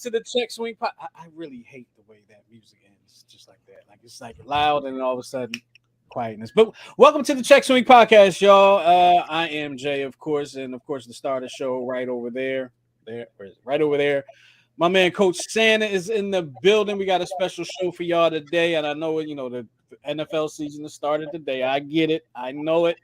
to the Check Swing I really hate the way that music ends, just like that. Like it's like loud and all of a sudden quietness. But welcome to the Check Swing podcast, y'all. I am Jay, of course, and of course the star of the show right over there. Where is it? Right over there. My man, Coach Santa, is in the building. We got a special show for y'all today, and I know the NFL season has started today. I get it, I know it.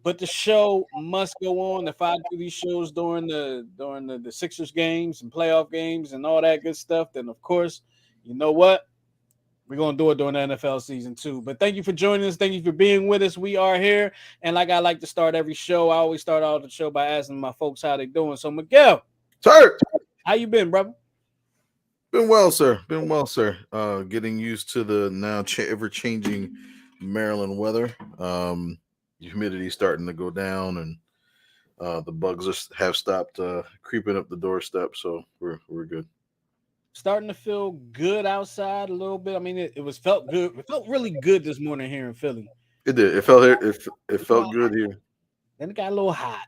But the show must go on. If I do these shows during the Sixers games and playoff games and all that good stuff, then of course, you know what? We're gonna do it during the NFL season too. But thank you for joining us. Thank you for being with us. We are here, and like I like to start every show, I always start out the show by asking my folks how they doing. So Miguel, sir, how you been, brother? Been well, sir. Been well, sir. Getting used to the now ever-changing Maryland weather. Humidity starting to go down, and the bugs have stopped creeping up the doorstep. So we're good. Starting to feel good outside a little bit. I mean, it felt good. It felt really good this morning here in Philly. It did. It felt here. It felt good here. Then it got a little hot.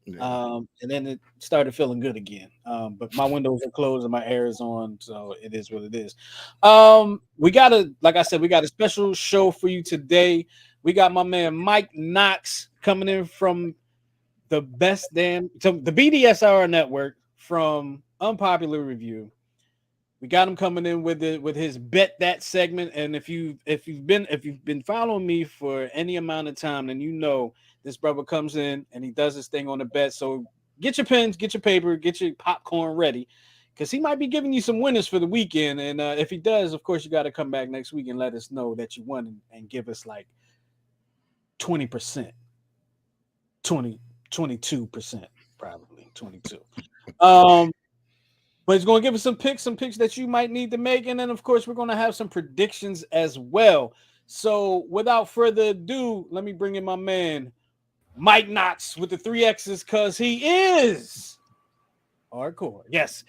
Yeah. And then it started feeling good again. But my windows are closed and my air is on, so it is what it is. Like I said, we got a special show for you today. We got my man Mike Knox coming in from the BDSR network from Unpopular Review. We got him coming in with his Bet That segment. And if you've been following me for any amount of time, then you know this brother comes in and he does his thing on the bet. So get your pens, get your paper, get your popcorn ready, because he might be giving you some winners for the weekend. And if he does, of course, you got to come back next week and let us know that you won and give us like 20%, 22%, probably 22. But he's going to give us some picks that you might need to make. And then, of course, we're going to have some predictions as well. So without further ado, let me bring in my man, Mike Knox, with the 3 X's, because he is hardcore. Yes.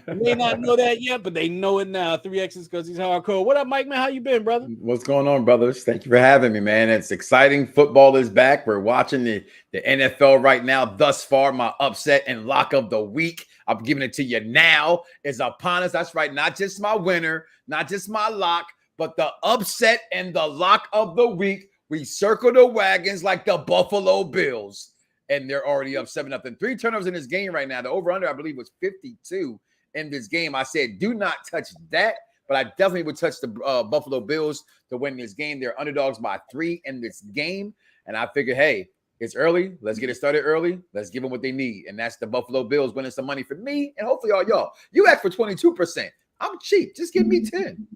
They may not know that yet, but they know it now. 3 X's because he's hardcore. What up, Mike, man? How you been, brother? What's going on, brothers? Thank you for having me, man. It's exciting. Football is back. We're watching the NFL right now. Thus far, my upset and lock of the week, I'm giving it to you now, is upon us. That's right. Not just my winner, not just my lock, but the upset and the lock of the week. We circle the wagons like the Buffalo Bills, and they're already up 7-0. 3 turnovers in this game right now. The over-under, I believe, was 52 in this game. I said, do not touch that, but I definitely would touch the Buffalo Bills to win this game. They're underdogs by 3 in this game, and I figured, hey, it's early. Let's get it started early. Let's give them what they need, and that's the Buffalo Bills winning some money for me and hopefully all y'all. You asked for 22%. I'm cheap. Just give me 10.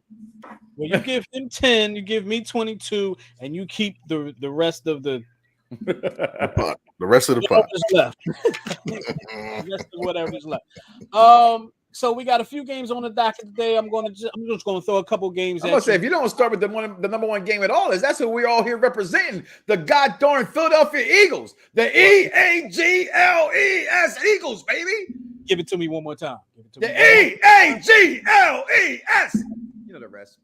Well, you give him 10, you give me 22, and you keep the rest of the rest of the pot left. The rest of whatever's left. So we got a few games on the docket today. I'm just going to throw a couple games. I'm going to say, if you don't start with the number one game at all, that's who we're all here representing, the goddamn Philadelphia Eagles, the EAGLES Eagles, baby. Give it to me one more time. The EAGLES. You know the rest.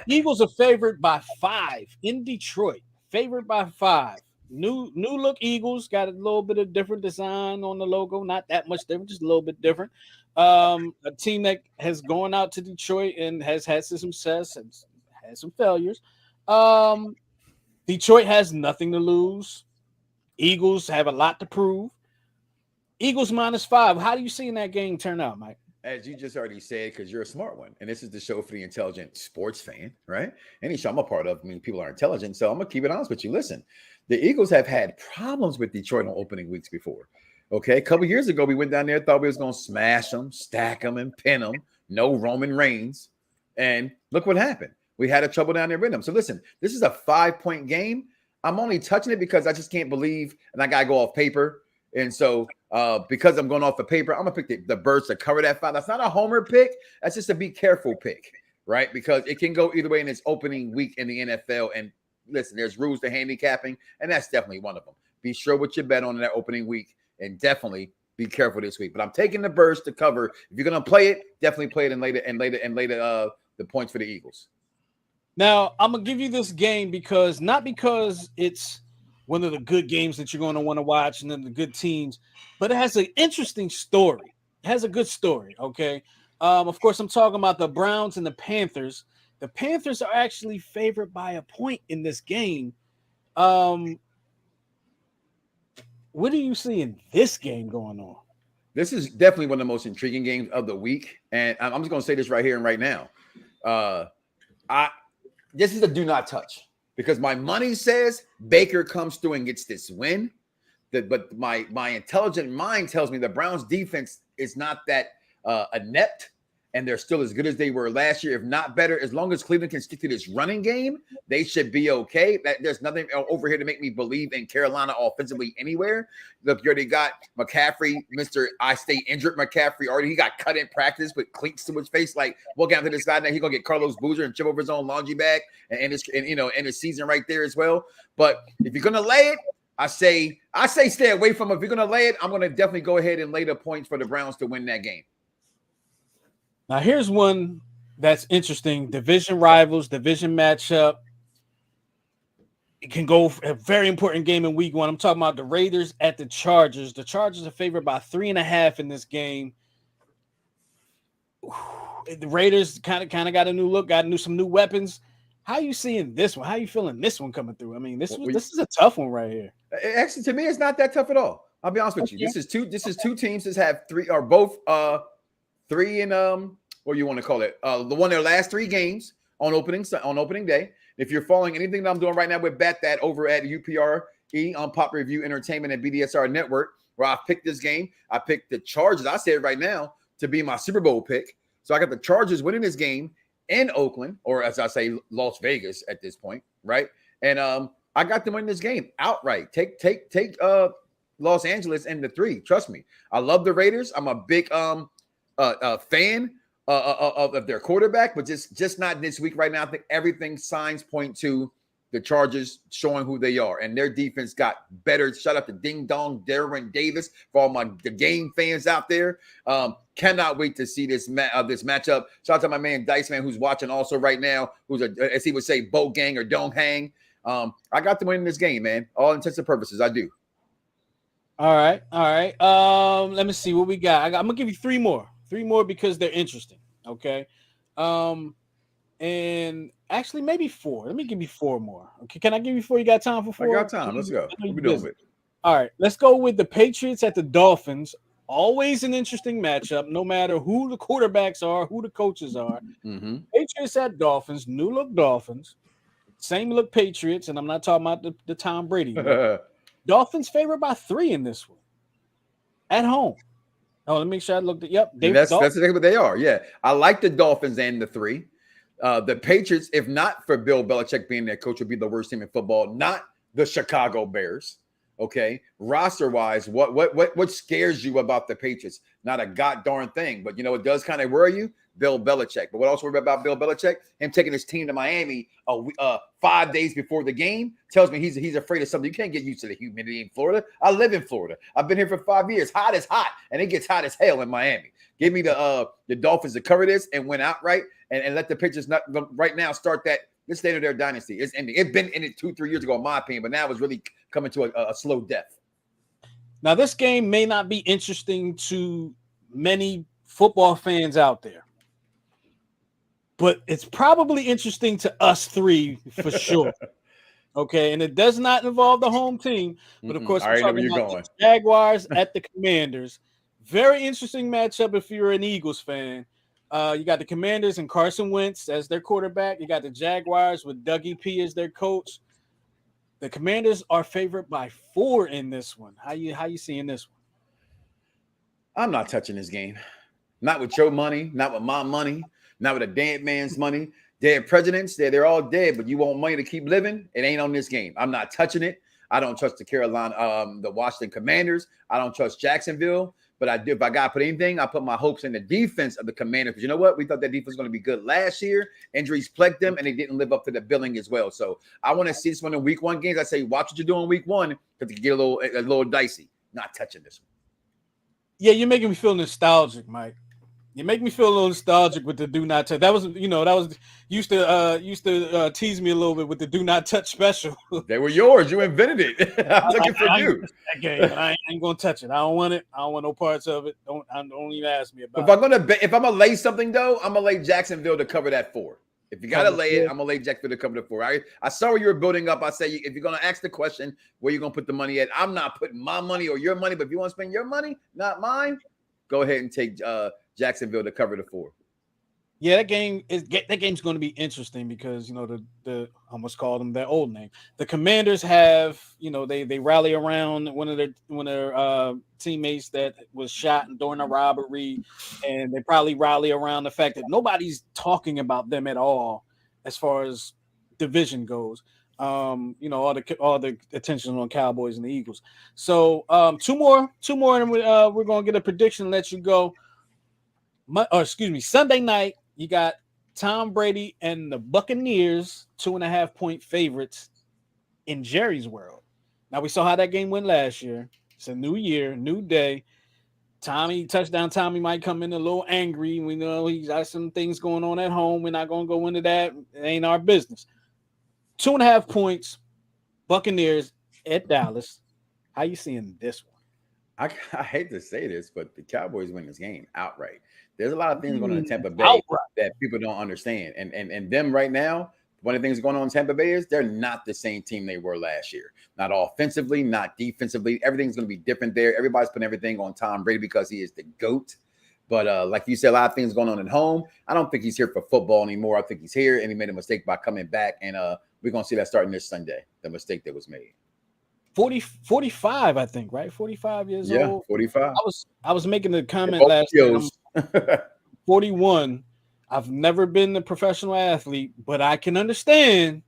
Eagles are favored by 5 in Detroit. Favored by 5. New look Eagles, got a little bit of different design on the logo. Not that much different, just a little bit different. A team that has gone out to Detroit and has had some success and had some failures. Detroit has nothing to lose. Eagles have a lot to prove. Eagles -5. How do you see in that game turn out, Mike? As you just already said, because you're a smart one, and this is the show for the intelligent sports fan, right? Any show I'm a part of, I mean, people are intelligent, so I'm going to keep it honest with you. Listen, the Eagles have had problems with Detroit on opening weeks before, okay? A couple years ago, we went down there, thought we was going to smash them, stack them, and pin them. No Roman Reigns, and look what happened. We had a trouble down there with them. So listen, this is a 5-point game. I'm only touching it because I just can't believe, and I got to go off paper. And so because I'm going off the paper, I'm going to pick the Birds to cover that 5. That's not a homer pick. That's just a be careful pick, right? Because it can go either way in its opening week in the NFL. And listen, there's rules to handicapping, and that's definitely one of them. Be sure what you bet on in that opening week, and definitely be careful this week. But I'm taking the Birds to cover. If you're going to play it, definitely play it and later the points for the Eagles. Now, I'm going to give you this game not because it's one of the good games that you're going to want to watch and then the good teams, but it has an interesting story. It has a good story, okay? Of course, I'm talking about the Browns and the Panthers. The Panthers are actually favored by a point in this game. What do you see in this game going on? This is definitely one of the most intriguing games of the week, and I'm just going to say this right here and right now. This is a do not touch because my money says Baker comes through and gets this win. But my intelligent mind tells me the Browns defense is not that inept, and they're still as good as they were last year, if not better. As long as Cleveland can stick to this running game, they should be okay. There's nothing over here to make me believe in Carolina offensively anywhere. Look, you already got McCaffrey, Mr. I stay injured McCaffrey already. He got cut in practice with cleats to his face. Like, we'll get to this guy now. He's gonna get Carlos Boozer and chip over his own laundry bag and end his season right there as well. But if you're gonna lay it, I say stay away from him. If you're gonna lay it, I'm gonna definitely go ahead and lay the points for the Browns to win that game. Now, here's one that's interesting. Division rivals, division matchup. It can go a very important game in week one. I'm talking about the Raiders at the Chargers. The Chargers are favored by 3.5 in this game. The Raiders kind of got a new look, got some new weapons. How are you seeing this one? How are you feeling this one coming through? I mean, this is a tough one right here. Actually, to me, it's not that tough at all. I'll be honest with you. This is two teams that have both 3 and what you want to call it? The won their last 3 games on opening day. If you're following anything that I'm doing right now with Bet That over at UPRE on Pop Review Entertainment and BDSR Network, where I picked this game, I picked the Chargers. I said right now to be my Super Bowl pick. So I got the Chargers winning this game in Oakland, or as I say, Las Vegas at this point, right? And I got them winning this game outright. Take Los Angeles in the 3. Trust me, I love the Raiders. I'm a big fan of their quarterback, but just not this week right now. I think everything signs point to the Chargers showing who they are, and their defense got better. Shout out to Ding Dong Darren Davis for all the game fans out there. Cannot wait to see this matchup. Shout out to my man Dice Man who's watching also right now, who's as he would say, boat gang or don't hang. I got them winning this game, man. All intents and purposes, I do. All right. Let me see what we got. I'm gonna give you 3 more. 3 more because they're interesting. Okay. And actually maybe 4. Let me give you 4 more. Okay. Can I give you 4? You got time for 4? I got time. Let's go. What we doing with? All right. Let's go with the Patriots at the Dolphins. Always an interesting matchup, no matter who the quarterbacks are, who the coaches are. Mm-hmm. Patriots at Dolphins, new look Dolphins, same look Patriots, and I'm not talking about the Tom Brady. Dolphins favored by 3 in this one. At home. Oh, let me make sure I looked at. Yep, that's exactly what they are. Yeah, I like the Dolphins and the 3. The Patriots, if not for Bill Belichick being their coach, would be the worst team in football. Not the Chicago Bears. Okay, roster wise, what scares you about the Patriots? Not a god darn thing, but it does kind of worry you. Bill Belichick. But what else worry about Bill Belichick? Him taking his team to Miami 5 days before the game tells me he's afraid of something. You can't get used to the humidity in Florida. I live in Florida. I've been here for 5 years. Hot is hot, and it gets hot as hell in Miami. Give me the Dolphins to cover this and win outright, and let the Patriots not right now start that. This state of their dynasty is ending. It's been in it 2-3 years ago, in my opinion, but now it's really coming to a slow death. Now, this game may not be interesting to many football fans out there, but it's probably interesting to us 3 for sure. Okay, and it does not involve the home team, but of course, I already know where you're going. Jaguars at the Commanders. Very interesting matchup if you're an Eagles fan. You got the Commanders and Carson Wentz as their quarterback. You got the Jaguars with Dougie P as their coach. The Commanders are favored by 4 in this one. How you seeing this one? I'm not touching this game. Not with your money, not with my money, not with a dead man's money. Dead presidents, they're all dead, but you want money to keep living? It ain't on this game. I'm not touching it. I don't trust the Washington Commanders. I don't trust Jacksonville. But I do. If I got to put anything, I put my hopes in the defense of the Commanders. Because you know what? We thought that defense was going to be good last year. Injuries plagued them, and they didn't live up to the billing as well. So I want to see this one in week 1 games. I say, watch what you're doing in week 1 because it can get a little dicey. Not touching this one. Yeah, you're making me feel nostalgic, Mike. You make me feel a little nostalgic with the do not touch. That was, used to tease me a little bit with the do not touch special. They were yours. You invented it. I'm looking for you. That game, but I ain't gonna touch it. I don't want it. I don't want no parts of it. Don't even ask me about. If I'm gonna lay something though, I'm gonna lay Jacksonville to cover that 4. If you gotta lay it, I'm gonna lay Jacksonville to cover the 4. I saw where you were building up. I say if you're gonna ask the question where you're gonna put the money at, I'm not putting my money or your money, but if you want to spend your money, not mine, go ahead and take Jacksonville to cover the 4. Yeah, that game's going to be interesting because the I almost called them their old name. The Commanders have they rally around one of their teammates that was shot during a robbery, and they probably rally around the fact that nobody's talking about them at all as far as division goes. All the attention on Cowboys and the Eagles. So two more, and we're gonna get a prediction and let you go. Sunday night, you got Tom Brady and the Buccaneers 2.5-point favorites in Jerry's world. Now we saw how that game went last year. It's a new year, new day. Touchdown Tommy might come in a little angry. We know he's got some things going on at home. We're not going to go into that. It ain't our business. 2.5 points, Buccaneers at Dallas. How you seeing this one? I hate to say this, but the Cowboys win this game outright. There's a lot of things going on in Tampa Bay that people don't understand. And them right now, one of the things going on in Tampa Bay is they're not the same team they were last year. Not offensively, not defensively. Everything's going to be different there. Everybody's putting everything on Tom Brady because he is the GOAT. But like you said, a lot of things going on at home. I don't think he's here for football anymore. I think he's here, and he made a mistake by coming back. And we're going to see that starting this Sunday, the mistake that was made. 45, I think, right? 45 years old. Yeah, 45. I was making the comment last night. 41. I've never been a professional athlete, but I can understand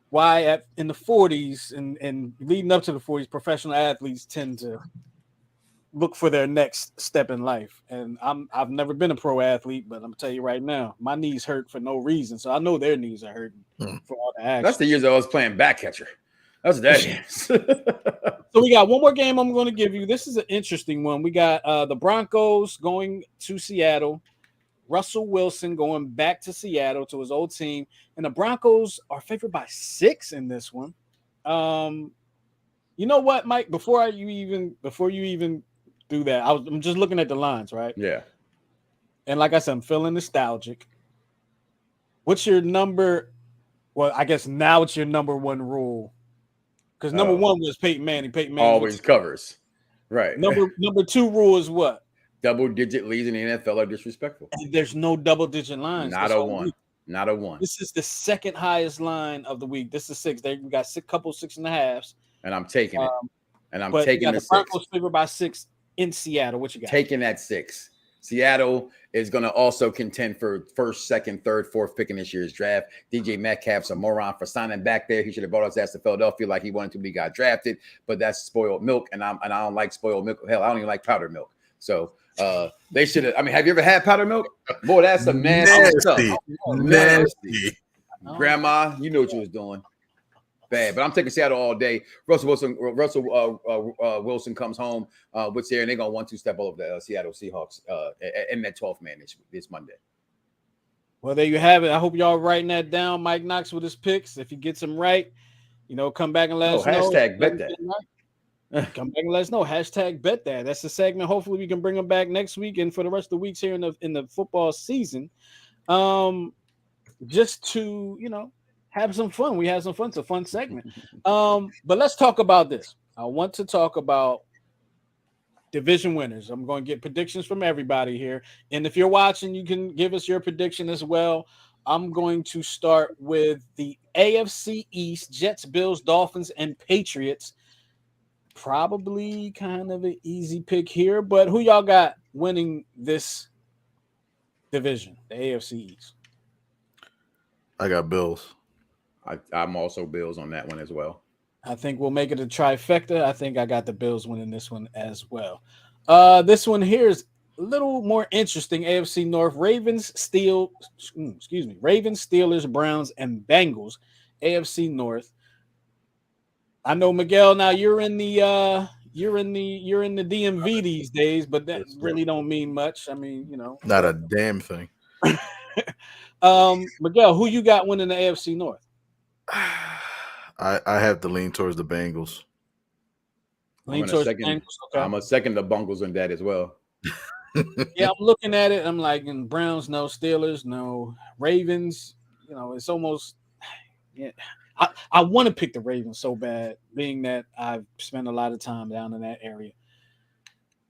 why in the 40s and leading up to the 40s, professional athletes tend to look for their next step in life. And I've never been a pro athlete, but I'm gonna tell you right now, my knees hurt for no reason. So I know their knees are hurting for all the action. That's the years I was playing back catcher. That's what that is. So we got one more game I'm going to give you. This is an interesting one. We got the Broncos going to Seattle. Russell Wilson going back to Seattle to his old team. And the Broncos are favored by 6 in this one. You know what, Mike? Before you even do that, I'm just looking at the lines, right? Yeah. And like I said, I'm feeling nostalgic. What's your number? Well, I guess now it's your number one rule. Because number one was Peyton Manning. Peyton Manning always covers. Right. Number 2 rule is what? Double-digit leads in the NFL are disrespectful. And there's no double-digit lines. Not a one. Not a one. This is the second highest line of the week. This is 6. We got 6.5s. And I'm taking it. And I'm but taking the 6. Broncos favored by 6 in Seattle. What you got? Taking that 6. Seattle is going to also contend for first, second, third, fourth pick in this year's draft. DJ Metcalf's a moron for signing back there. He should have brought his ass to Philadelphia like he wanted to, but he got drafted. But that's spoiled milk, and I don't like spoiled milk. Hell, I don't even like powdered milk. So they should have. I mean, have you ever had powdered milk? Boy, that's some nasty stuff. Nasty. Grandma, you know what you was doing. Bad, but I'm taking Seattle all day. Russell Wilson comes home with Sarah, and they're gonna 1-2 step all over the Seattle Seahawks in that 12th man this Monday. Well, there you have it. I hope y'all writing that down. Mike Knox with his picks. If he gets them right, come back and let us know. Hashtag bet that. Come back and let us know. Hashtag bet that. That's the segment. Hopefully, we can bring them back next week and for the rest of the weeks here in the football season. Just to have some fun. We had some fun. It's a fun segment. But let's talk about this. I want to talk about division winners. I'm going to get predictions from everybody here. And if you're watching, you can give us your prediction as well. I'm going to start with the AFC East, Jets, Bills, Dolphins, and Patriots. Probably kind of an easy pick here, but who y'all got winning this division, the AFC East? I got Bills. I'm also Bills on that one as well. I think we'll make it a trifecta. I think I got the Bills winning this one as well. This one here is a little more interesting. AFC North, Ravens, Steelers, Browns, and Bengals. AFC North. I know, Miguel, now you're in the you're in the DMV these days, but that Yes, really don't mean much. I mean, Not a damn thing. Miguel, who you got winning the AFC North? I have to lean towards the Bengals. Lean towards the Bengals. Okay. I'm a second the Bungles on that as well. Yeah, I'm looking at it. I'm like, in Browns, no. Steelers, no. Ravens, it's almost. Yeah, I want to pick the Ravens so bad, being that I've spent a lot of time down in that area.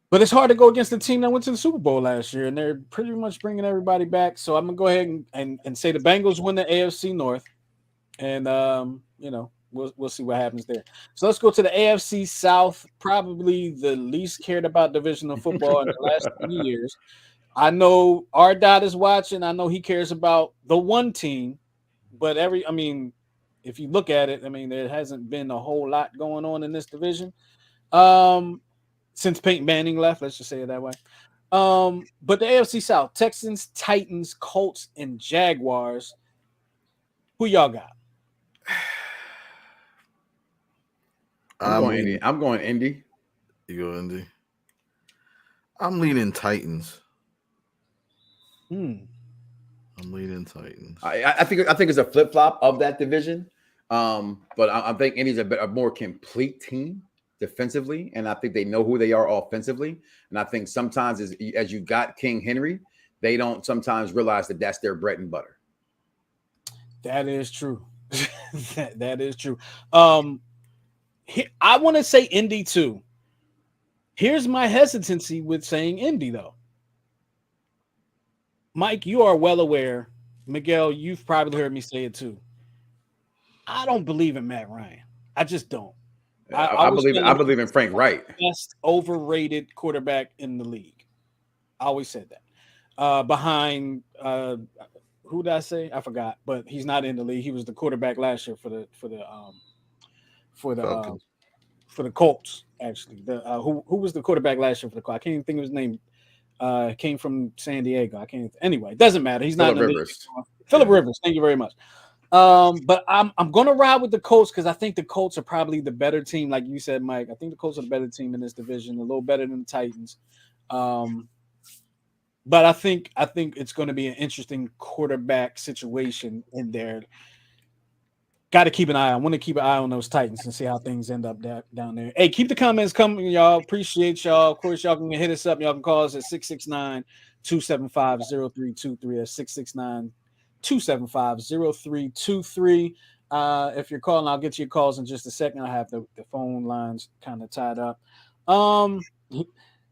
But it's hard to go against the team that went to the Super Bowl last year, and they're pretty much bringing everybody back. So I'm gonna go ahead and say the Bengals win the AFC North, and we'll see what happens there. So let's go to the AFC South, probably the least cared about division of football in the last 20 years. I know R. Dot is watching. I know he cares about the one team, but if you look at it, there hasn't been a whole lot going on in this division since Peyton Manning left. Let's just say it that way. But the AFC South: Texans, Titans, Colts, and Jaguars. Who y'all got? I'm going Indy. I'm going Indy. You go Indy. I'm leaning Titans. I'm leaning Titans. I think it's a flip flop of that division, but I think Indy's a more complete team defensively, and I think they know who they are offensively. And I think sometimes as you got King Henry, they don't sometimes realize that that's their bread and butter. That is true. that is true. I want to say Indy too. Here's my hesitancy with saying Indy though. Mike, you are well aware. Miguel, you've probably heard me say it too. I don't believe in Matt Ryan. I just don't. I believe in Frank Wright. Best overrated quarterback in the league. I always said that. Behind who did I say? I forgot, but he's not in the league. He was the quarterback last year for the Colts. Actually, who was the quarterback last year for the Colts? I can't even think of his name. Came from San Diego. I can't. Anyway, doesn't matter. He's not in the Rivers. league. Phillip Rivers. Thank you very much. But I'm gonna ride with the Colts because I think the Colts are probably the better team, like you said, Mike. I think the Colts are the better team in this division, a little better than the Titans. But I think it's going to be an interesting quarterback situation in there. Got to keep an eye. I want to keep an eye on those Titans and see how things end up down there. Hey, keep the comments coming, y'all. Appreciate y'all. Of course, y'all can hit us up. Y'all can call us at 669-275-0323. That's 669-275-0323. If you're calling, I'll get to your calls in just a second. I have the phone lines kind of tied up.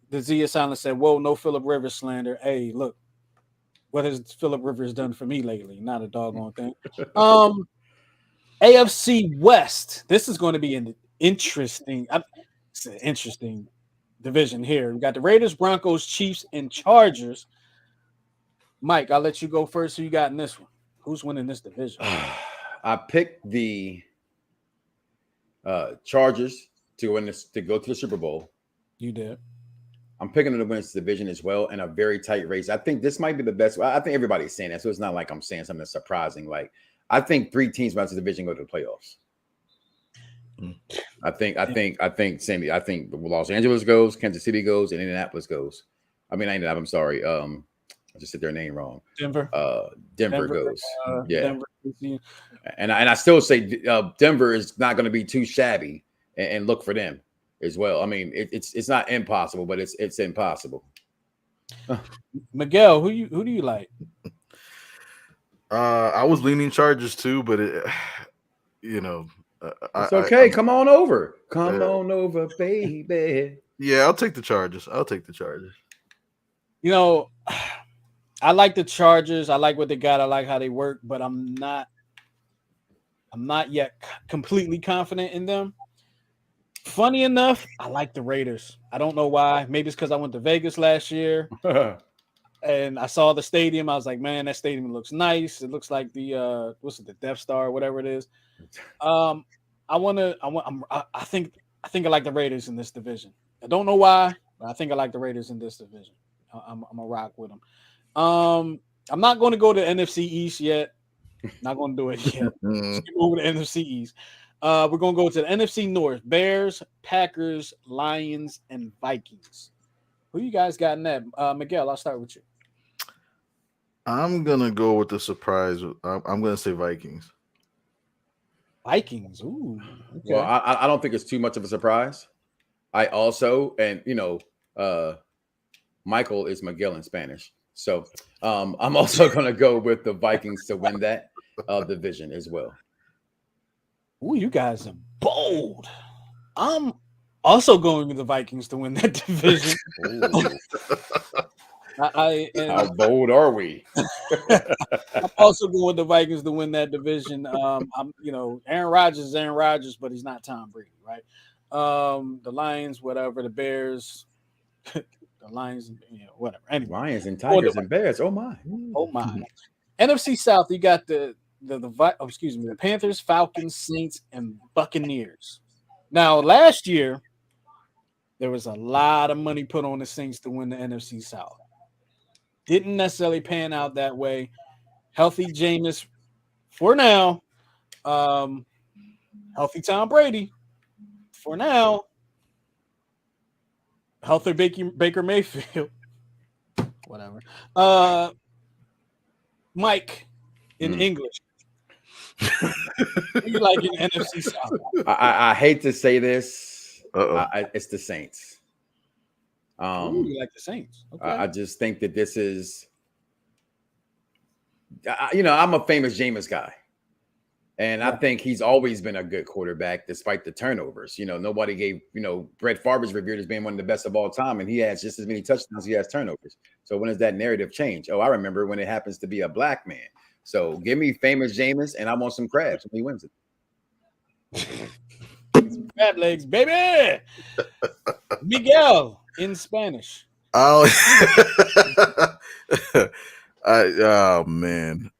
The Zia Silence said, whoa, no Phillip Rivers slander. Hey, look, what has Phillip Rivers done for me lately? Not a doggone thing. AFC West. This is going to be an interesting division here. We got the Raiders, Broncos, Chiefs, and Chargers. Mike, I'll let you go first. Who you got in this one? Who's winning this division? I picked the Chargers to go to the Super Bowl. You did. I'm picking them to win this division as well in a very tight race. I think this might be the best. I think everybody's saying that, so it's not like I'm saying something surprising. Like, I think 3 teams from the division go to the playoffs. I think Los Angeles goes, Kansas City goes, and Indianapolis goes. I'm sorry. I just said their name wrong. Denver goes. Yeah. Denver. And I still say Denver is not going to be too shabby and look for them as well. I mean, it's not impossible, but it's impossible. Miguel, who do you like? I was leaning Chargers too, but it's okay. Come on over. Come on over, baby. Yeah, I'll take the Chargers. I like the Chargers. I like what they got. I like how they work, but I'm not yet completely confident in them. Funny enough, I like the Raiders. I don't know why. Maybe it's because I went to Vegas last year and I saw the stadium. I was like, man, that stadium looks nice. It looks like the the Death Star or whatever it is. I think I like the Raiders in this division. I don't know why, but I think I like the Raiders in this division. I'm a rock with them. I'm not going to go to NFC East yet. Not going to do it yet. Skip over to NFC East. We're gonna go to the NFC North: Bears, Packers, Lions, and Vikings. Who you guys got in that? Miguel, I'll start with you. I'm gonna go with the surprise. I'm gonna say Vikings. Vikings. Ooh. Okay. Well, I don't think it's too much of a surprise. I also, and Michael is Miguel in Spanish. So I'm also going to go with the Vikings to win that division as well. Ooh, you guys are bold. I'm also going with the Vikings to win that division. How bold are we? I'm also going with the Vikings to win that division. Aaron Rodgers is Aaron Rodgers, but he's not Tom Brady, right? The Lions, whatever. The Bears, the Lions, whatever. Anyway, Lions and Tigers and Bears. Oh my. NFC South, you got the Panthers, Falcons, Saints, and Buccaneers. Now, last year there was a lot of money put on the Saints to win the NFC South. Didn't necessarily pan out that way. Healthy Jameis for now. Healthy Tom Brady for now. Healthy Baker Mayfield. Whatever. Mike in English. You like in NFC South? I hate to say this. It's the Saints. You like the Saints? Okay. I just think that this is, I'm a famous Jameis guy, and I think he's always been a good quarterback despite the turnovers. Nobody gave, Brett Favre's revered as being one of the best of all time, and he has just as many touchdowns as he has turnovers. So when does that narrative change? Oh, I remember when it happens to be a black man. So give me famous Jameis, and I want some crabs when he wins it. Some crab legs, baby. Miguel in Spanish. Oh man.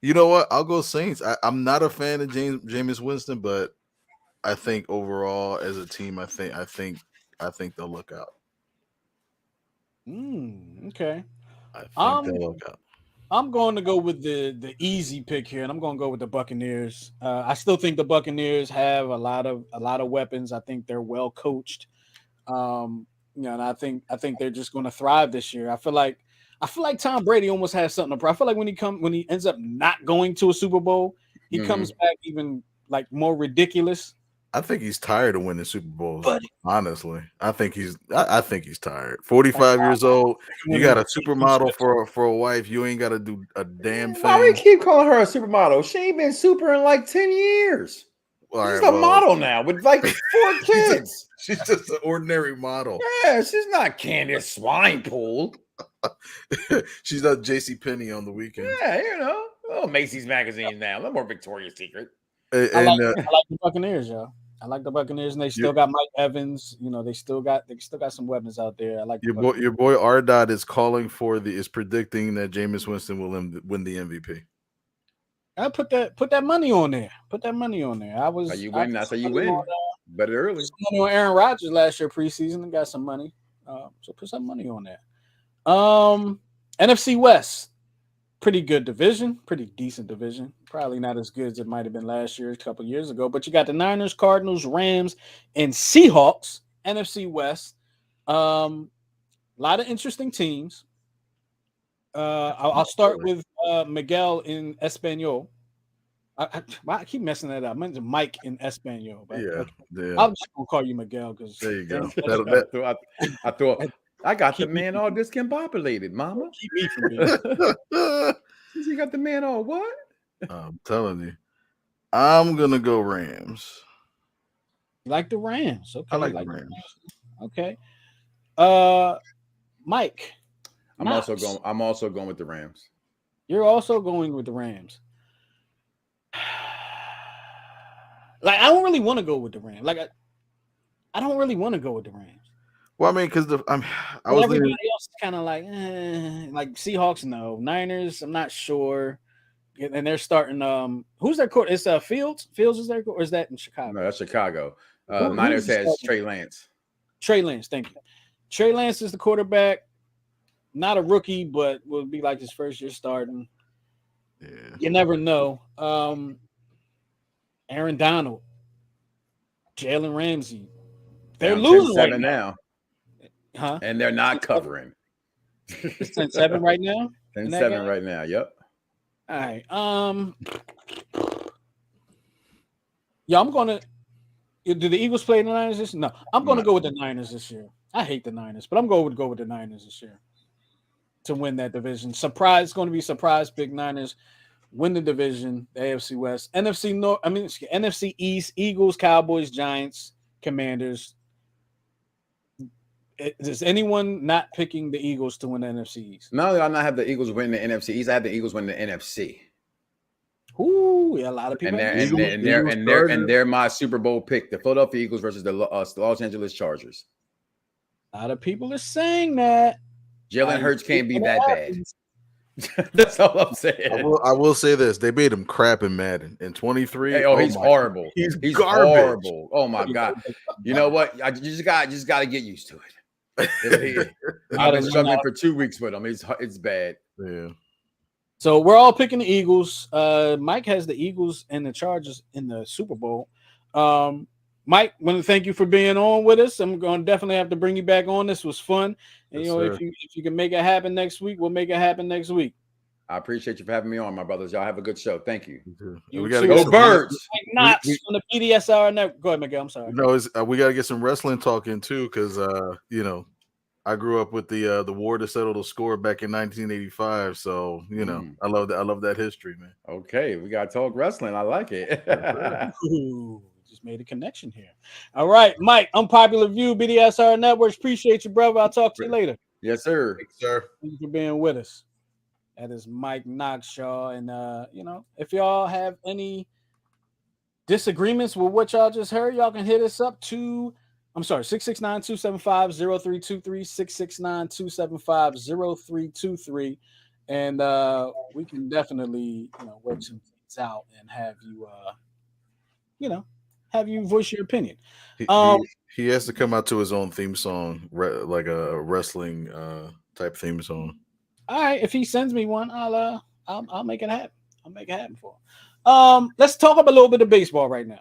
You know what? I'll go Saints. I'm not a fan of Jameis Winston, but I think overall as a team, I think they'll look out. Okay. I think they'll look out. I'm going to go with the easy pick here, and I'm going to go with the Buccaneers. I still think the Buccaneers have a lot of weapons. I think they're well coached. And I think they're just going to thrive this year. I feel like Tom Brady almost has something to prove. I feel like when he ends up not going to a Super Bowl, he comes back even like more ridiculous. I think he's tired of winning Super Bowls. Honestly, I think he's tired. 45 years old. You got a supermodel for a wife. You ain't got to do a damn thing. Why we keep calling her a supermodel? She ain't been super in like 10 years. She's a model now with like 4 kids. She's just an ordinary model. Yeah, she's not Candace Swinepool. She's not JCPenney on the weekend. Yeah, Macy's magazine now. No more Victoria's Secret. I like the Buccaneers, y'all. I like the Buccaneers, and they still got Mike Evans. They still got some weapons out there. I like your boy Ardot is predicting that Jameis Winston will win the MVP. I put that money on there. Put that money on there. You win. That's how you win. Better early. Money on Aaron Rodgers last year preseason and got some money. So put some money on there. NFC West, pretty good division, pretty decent division. Probably not as good as it might have been last year, a couple years ago. But you got the Niners, Cardinals, Rams, and Seahawks. NFC West. A lot of interesting teams. I'll start with Miguel in Espanol. I keep messing that up. I meant Mike in Espanol. But yeah. I'm just gonna call you Miguel because there you go. I thought I got the man all discombobulated, mama. Keep me from being. You got the man all what? I'm telling you. I'm gonna go Rams. You like the Rams? Okay. I like the Rams. Okay. Mike. I'm also going with the Rams. You're also going with the Rams. Like, I don't really want to go with the Rams. Like, I don't really want to go with the Rams. Well, I mean, because everybody else is kind of like Seahawks. No, Niners. I'm not sure. And they're starting. Who's their court? It's Fields. Fields is their court, or is that in Chicago? No, that's Chicago. Niners has Trey Lance. Trey Lance, thank you. Trey Lance is the quarterback. Not a rookie, but will be like his first year starting. Yeah. You never know. Aaron Donald, Jalen Ramsey. They're Down losing 10-7 right now. Huh? and they're not covering. It's 10-7 right now. 10-7 right now. Yep. All right. Yeah, I'm gonna. Do the Eagles play the Niners this year? No, I'm gonna go with the Niners this year. I hate the Niners, but I'm going to go with the Niners this year to win that division. Surprise, it's going to be surprise. Big Niners win the division, the AFC West, NFC North. I mean, NFC East: Eagles, Cowboys, Giants, Commanders. Is anyone not picking the Eagles to win the NFC East? Not only do I not have the Eagles win the NFC East, I have the Eagles win the NFC. Ooh, yeah, a lot of people. And they're my Super Bowl pick: the Philadelphia Eagles versus the Los Angeles Chargers. A lot of people are saying that Jalen Hurts can't be that bad. That's all I'm saying. I will say this: they made him crap in Maddon in 23. Hey, he's horrible. He's garbage. Horrible. Oh my god! You know what? You just got to get used to it. I've been struggling for 2 weeks with him. It's bad. Yeah. So we're all picking the Eagles. Mike has the Eagles and the Chargers in the Super Bowl. Mike, want to thank you for being on with us. I'm going to definitely have to bring you back on. This was fun. And, yes, if you can make it happen next week, we'll make it happen next week. I appreciate you for having me on, my brothers. Y'all have a good show. Thank you. We got to go Birds. Not on the PDSR network. Go ahead, Miguel. I'm sorry. No, we got to get some wrestling talk in too, because I grew up with the war to settle the score back in 1985. So I love that. I love that history, man. Okay, we got to talk wrestling. I like it. Ooh, just made a connection here. All right, Mike. Unpopular view. BDSR Networks. Appreciate you, brother. I'll talk to you later. Yes, sir. Thanks, sir. Thank you for being with us. That is Mike Knoxshaw. And, if y'all have any disagreements with what y'all just heard, y'all can hit us up to, 669-275-0323, 669-275-0323. And we can definitely, work some things out and have you, voice your opinion. He has to come out to his own theme song, like a wrestling type theme song. All right, if he sends me one, I'll make it happen. I'll make it happen for him. Let's talk about a little bit of baseball right now.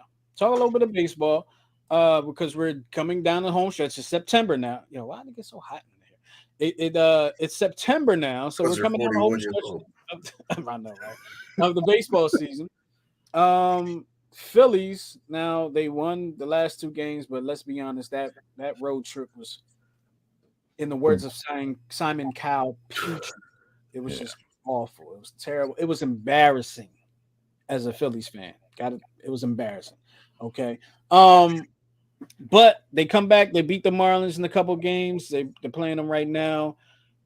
Because we're coming down the home stretch. It's September now. Why did it get so hot in here? It's September now, so we're coming down the home stretch. I know, right? Of the baseball season. Phillies, now they won the last 2 games, but let's be honest, that road trip was, in the words of Simon Cowell, putrid. It was just awful. It was terrible. It was embarrassing as a Phillies fan. It was embarrassing. Okay. But they come back. They beat the Marlins in a couple games. They're playing them right now.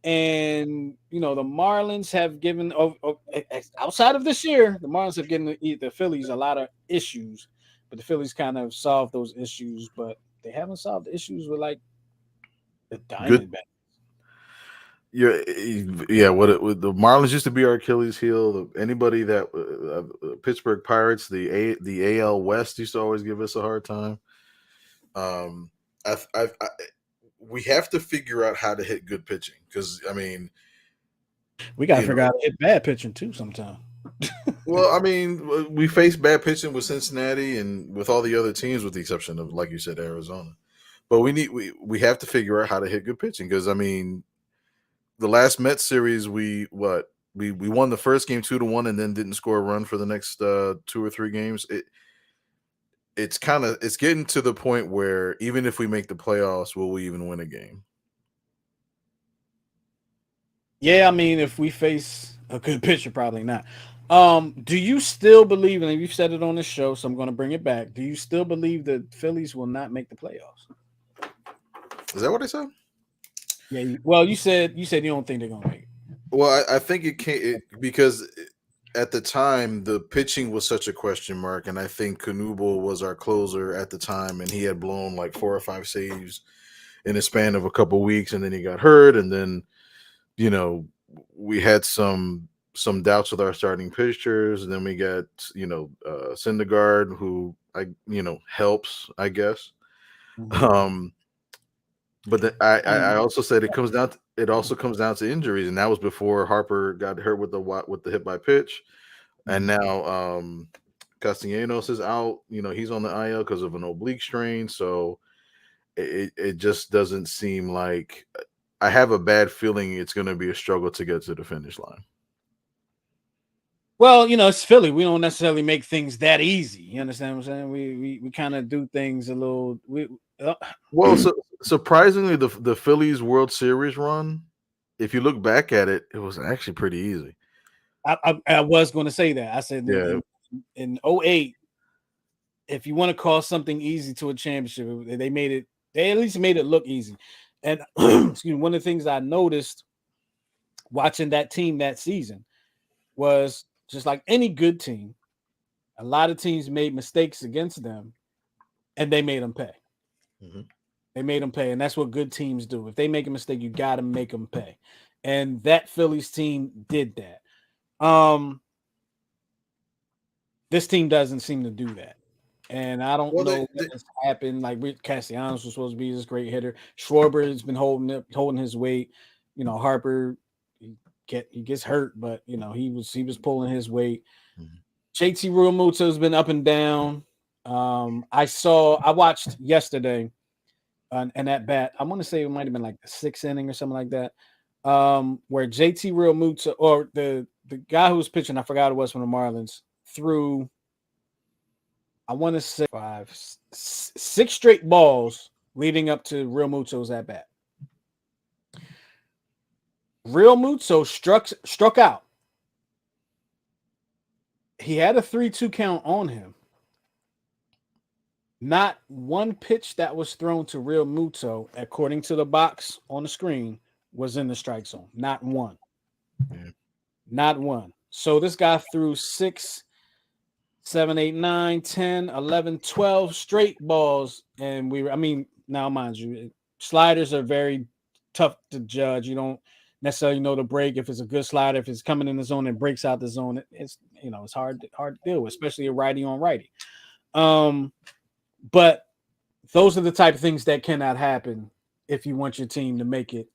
And, the Marlins have given, outside of this year, the Marlins have given the Phillies a lot of issues. But the Phillies kind of solved those issues. But they haven't solved the issues with, the Diamondbacks. What the Marlins used to be our Achilles heel. Anybody that Pittsburgh Pirates, the AL West used to always give us a hard time. We have to figure out how to hit good pitching, because we got to figure out how to hit bad pitching too sometime. Well, we faced bad pitching with Cincinnati and with all the other teams, with the exception of, like you said, Arizona. But we have to figure out how to hit good pitching, because the last Mets series we won the first game 2-1 and then didn't score a run for the next 2 or 3 games. It's getting to the point where even if we make the playoffs, will we even win a game? Yeah, if we face a good pitcher, probably not. Do you still believe, and you've said it on this show, so I'm going to bring it back. Do you still believe the Phillies will not make the playoffs? Is that what I said? Yeah. Well, you said you don't think they're going to make it. Well, I think it can't, because at the time the pitching was such a question mark, and I think Knebel was our closer at the time, and he had blown 4 or 5 saves in a span of a couple weeks, and then he got hurt, and then we had some doubts with our starting pitchers, and then we got Syndergaard, who helps, I guess. Mm-hmm. But I also said it also comes down to injuries, and that was before Harper got hurt with the hit by pitch, and now Castellanos is out. He's on the IL because of an oblique strain. So it just doesn't seem like. I have a bad feeling it's going to be a struggle to get to the finish line. Well, it's Philly. We don't necessarily make things that easy. You understand what I'm saying? We kind of do things a little. Well, surprisingly, the Phillies World Series run, if you look back at it, it was actually pretty easy. I was going to say that. I said in 08, if you want to call something easy to a championship, they made it. They at least made it look easy. And excuse me, one of the things I noticed watching that team that season was just like any good team, a lot of teams made mistakes against them, and they made them pay. Mm-hmm. They made them pay, and that's what good teams do. If they make a mistake, you got to make them pay. And that Phillies team did that. This team doesn't seem to do that. And I don't know what's happened. Like Castellanos was supposed to be this great hitter. Schwarber has been holding his weight. Harper he gets hurt, but he was pulling his weight. Mm-hmm. JT Realmuto has been up and down. I watched yesterday, and that bat. I want to say it might have been like the 6th inning or something like that, where JT Realmuto or the guy who was pitching, I forgot it was from the Marlins, threw. I want to say 6 straight balls leading up to Realmuto's at bat. Realmuto struck out. He had a 3-2 count on him. Not one pitch that was thrown to Realmuto, according to the box on the screen, was in the strike zone. Not one. Yeah. Not one. So this guy threw 6, 7, 8, 9, 10, 11, 12 straight balls. And now mind you, sliders are very tough to judge. You don't necessarily know the break. If it's a good slider, if it's coming in the zone and breaks out the zone, it's hard to deal with, especially a righty on righty. But those are the type of things that cannot happen if you want your team to make it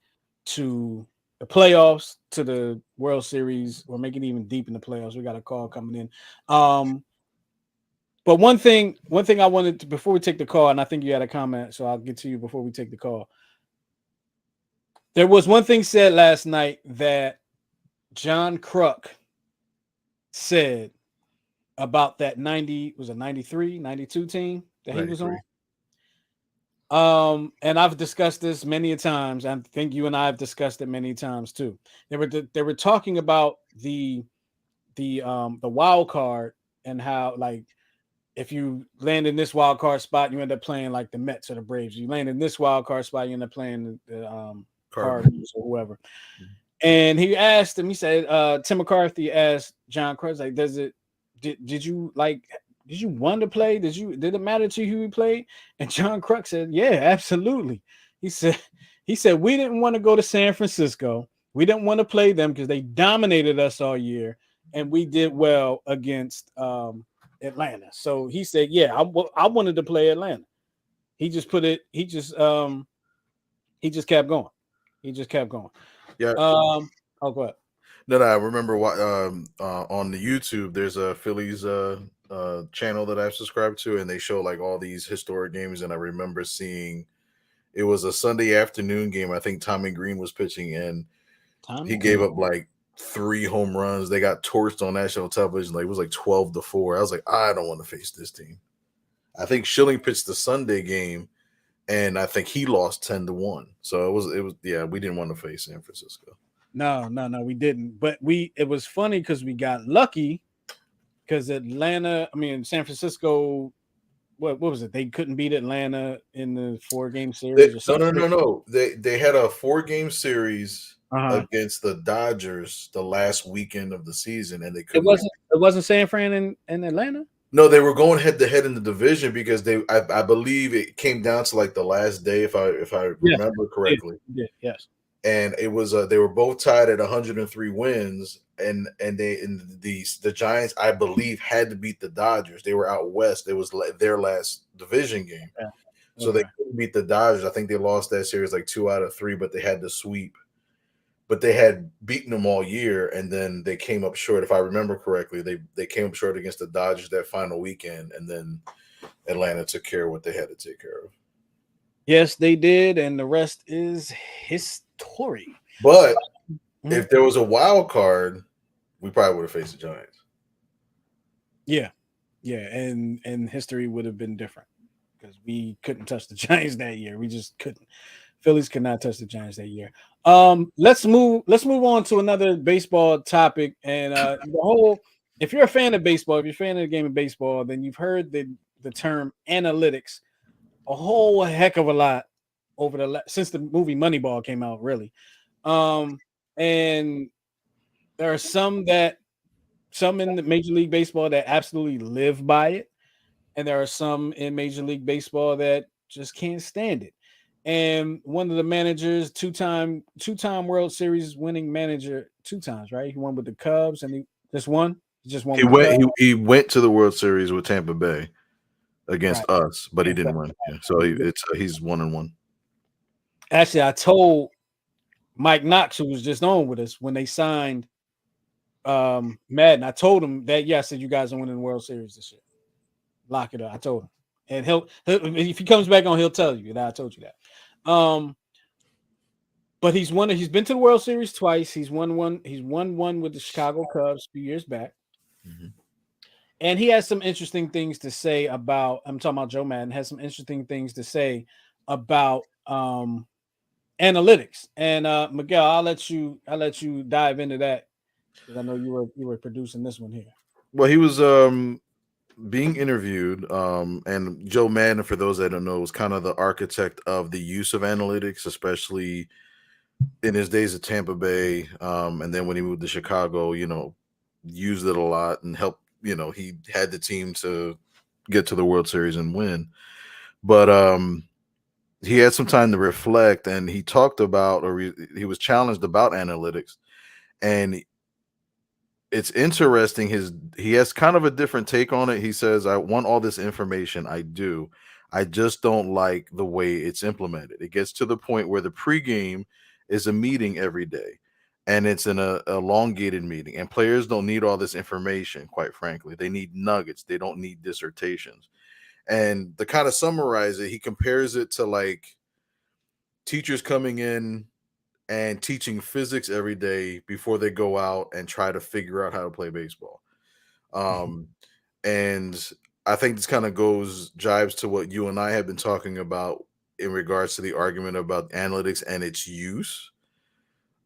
to the playoffs, to the World Series, or make it even deep in the playoffs. We got a call coming in. But one thing I wanted to, before we take the call, and I think you had a comment, so I'll get to you before we take the call. There was one thing said last night that John Kruk said about that 93, 92 team that 93. He was on. And I've discussed this many times. I think you and I have discussed it many times too. They were talking about the wild card and how, like, if you land in this wild card spot, you end up playing like the Mets or the Braves. You land in this wild card spot, you end up playing the Cardinals or whoever. Mm-hmm. And he asked him, he said, Tim McCarthy asked John Kruk, like, did you want to play? Did it matter to you who he played? And John Kruk said, yeah, absolutely. He said, we didn't want to go to San Francisco. We didn't want to play them because they dominated us all year. And we did well against Atlanta. So he said, yeah, I wanted to play Atlanta. He just kept going. He just kept going. Yeah. Go ahead. No, I remember on the YouTube, there's a Phillies channel that I've subscribed to, and they show like all these historic games. And I remember seeing it was a Sunday afternoon game. I think Tommy Green was pitching, and he gave up like 3 home runs. They got torched on national television. Like it was like 12-4. I was like, I don't want to face this team. I think Schilling pitched the Sunday game, and I think he lost 10-1. So it was yeah, we didn't want to face San Francisco. No, we didn't. But it was funny because we got lucky because San Francisco, what was it? They couldn't beat Atlanta in the 4-game series. No. They had a 4-game series against the Dodgers the last weekend of the season, and they couldn't. It wasn't San Fran and Atlanta. No, they were going head to head in the division because I believe it came down to like the last day, if I remember correctly. Yeah, yes. And it was they were both tied at 103 wins, and the Giants, I believe, had to beat the Dodgers. They were out west. It was their last division game, so they couldn't beat the Dodgers. I think they lost that series like 2 out of 3, but they had to sweep. but they had beaten them all year, and then they came up short. If I remember correctly, they came up short against the Dodgers that final weekend, and then Atlanta took care of what they had to take care of. Yes, they did, and the rest is history. But if there was a wild card, we probably would have faced the Giants. Yeah, and history would have been different because we couldn't touch the Giants that year. We just couldn't. Phillies could not touch the Giants that year. Let's move on to another baseball topic. And the whole, if you're a fan of baseball, if you're a fan of the game of baseball, then you've heard the term analytics a whole heck of a lot over since the movie Moneyball came out, really. And there are some in the Major League Baseball that absolutely live by it, and there are some in Major League Baseball that just can't stand it. And one of the managers, two-time World Series winning manager, 2 times, right? He won with the Cubs, and he just won. He went to the World Series with Tampa Bay against us, but he didn't win. Yeah. So he's 1-1. Actually, I told Mike Knox, who was just on with us, when they signed Maddon, I told him that, I said, you guys are winning the World Series this year. Lock it up. I told him. And he'll if he comes back on, he'll tell you that I told you that. But he's been to the World Series twice. He's won one with the Chicago Cubs a few years back. Mm-hmm. And he has some interesting things to say about, I'm talking about Joe Maddon, has some interesting things to say about analytics. And Miguel, I'll let you dive into that because I know you were producing this one here. Well, he was being interviewed, and Joe Maddon, for those that don't know, was kind of the architect of the use of analytics, especially in his days at Tampa Bay, and then when he moved to Chicago, used it a lot and helped. He had the team to get to the World Series and win. But he had some time to reflect, and he talked about, or he was challenged about analytics, and it's interesting. He has kind of a different take on it. He says, I want all this information. I do. I just don't like the way it's implemented. It gets to the point where the pregame is a meeting every day, and it's an elongated meeting, and players don't need all this information, quite frankly. They need nuggets. They don't need dissertations. And to kind of summarize it, he compares it to like teachers coming in and teaching physics every day before they go out and try to figure out how to play baseball. And I think this kind of jives to what you and I have been talking about in regards to the argument about analytics and its use.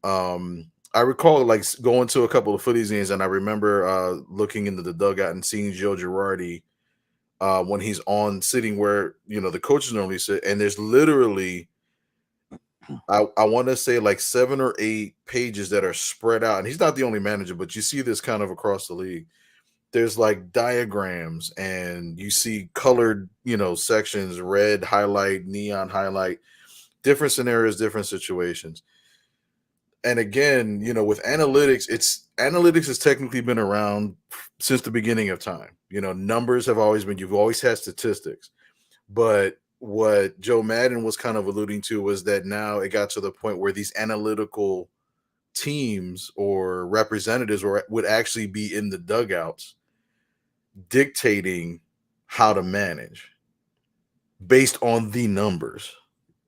I recall like going to a couple of Phillies games, and I remember looking into the dugout and seeing Joe Girardi when he's on sitting where, the coaches normally sit, and there's literally, I want to say like 7 or 8 pages that are spread out. And he's not the only manager, but you see this kind of across the league. There's like diagrams, and you see colored, sections, red highlight, neon highlight, different scenarios, different situations. And again, with analytics, analytics has technically been around since the beginning of time. Numbers have always been, you've always had statistics. But what Joe Maddon was kind of alluding to was that now it got to the point where these analytical teams or representatives would actually be in the dugouts dictating how to manage based on the numbers.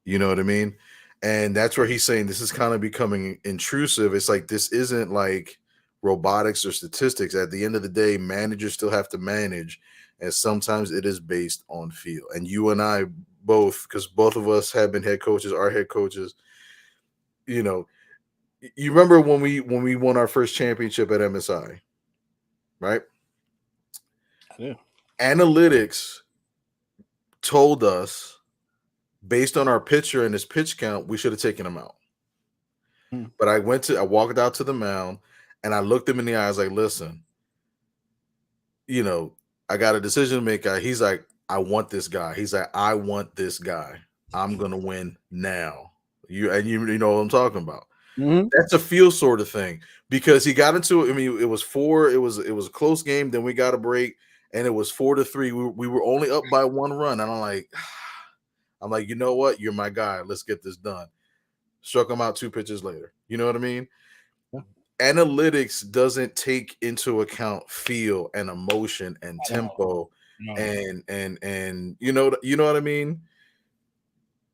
You know what I mean? And that's where he's saying this is kind of becoming intrusive. It's like, this isn't like robotics or statistics. At the end of the day, managers still have to manage, and sometimes it is based on feel. And you and I both, because both of us have been head coaches, are head coaches. You remember when we won our first championship at MSI, right? I do. Analytics told us, based on our pitcher and his pitch count, we should have taken him out. But I walked out to the mound, and I looked him in the eyes like, listen, I got a decision to make. He's like, I want this guy. He's like, I want this guy. I'm going to win now. You know what I'm talking about. Mm-hmm. That's a feel sort of thing, because he got into it. I mean, it was a close game. Then we got a break, and it was 4-3. We were only up by 1 run. And I'm like, you know what? You're my guy. Let's get this done. struck him out 2 pitches later. You know what I mean? Yeah. Analytics doesn't take into account feel and emotion and tempo No. and you know what I mean?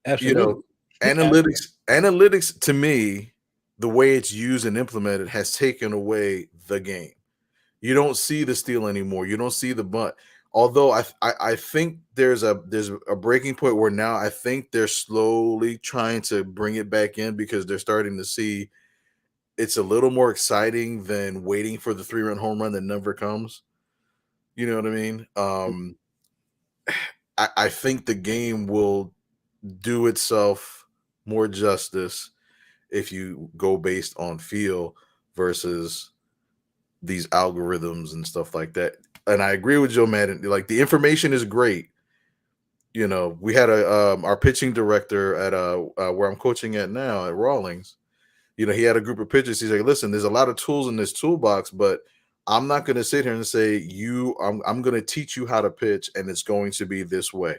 Absolutely. Analytics to me, the way it's used and implemented has taken away the game. You don't see the steal anymore. You don't see the bunt. Although I think there's a breaking point where now I think they're slowly trying to bring it back in because they're starting to see it's a little more exciting than waiting for the 3-run home run that never comes. You know what I mean? I think the game will do itself more justice if you go based on feel versus these algorithms and stuff like that. And I agree with Joe Maddon. Like the information is great. You know, we had our pitching director at where I'm coaching at now at Rawlings. You know, he had a group of pitchers. He's like, listen, there's a lot of tools in this toolbox, but I'm not going to sit here and say I'm going to teach you how to pitch and it's going to be this way.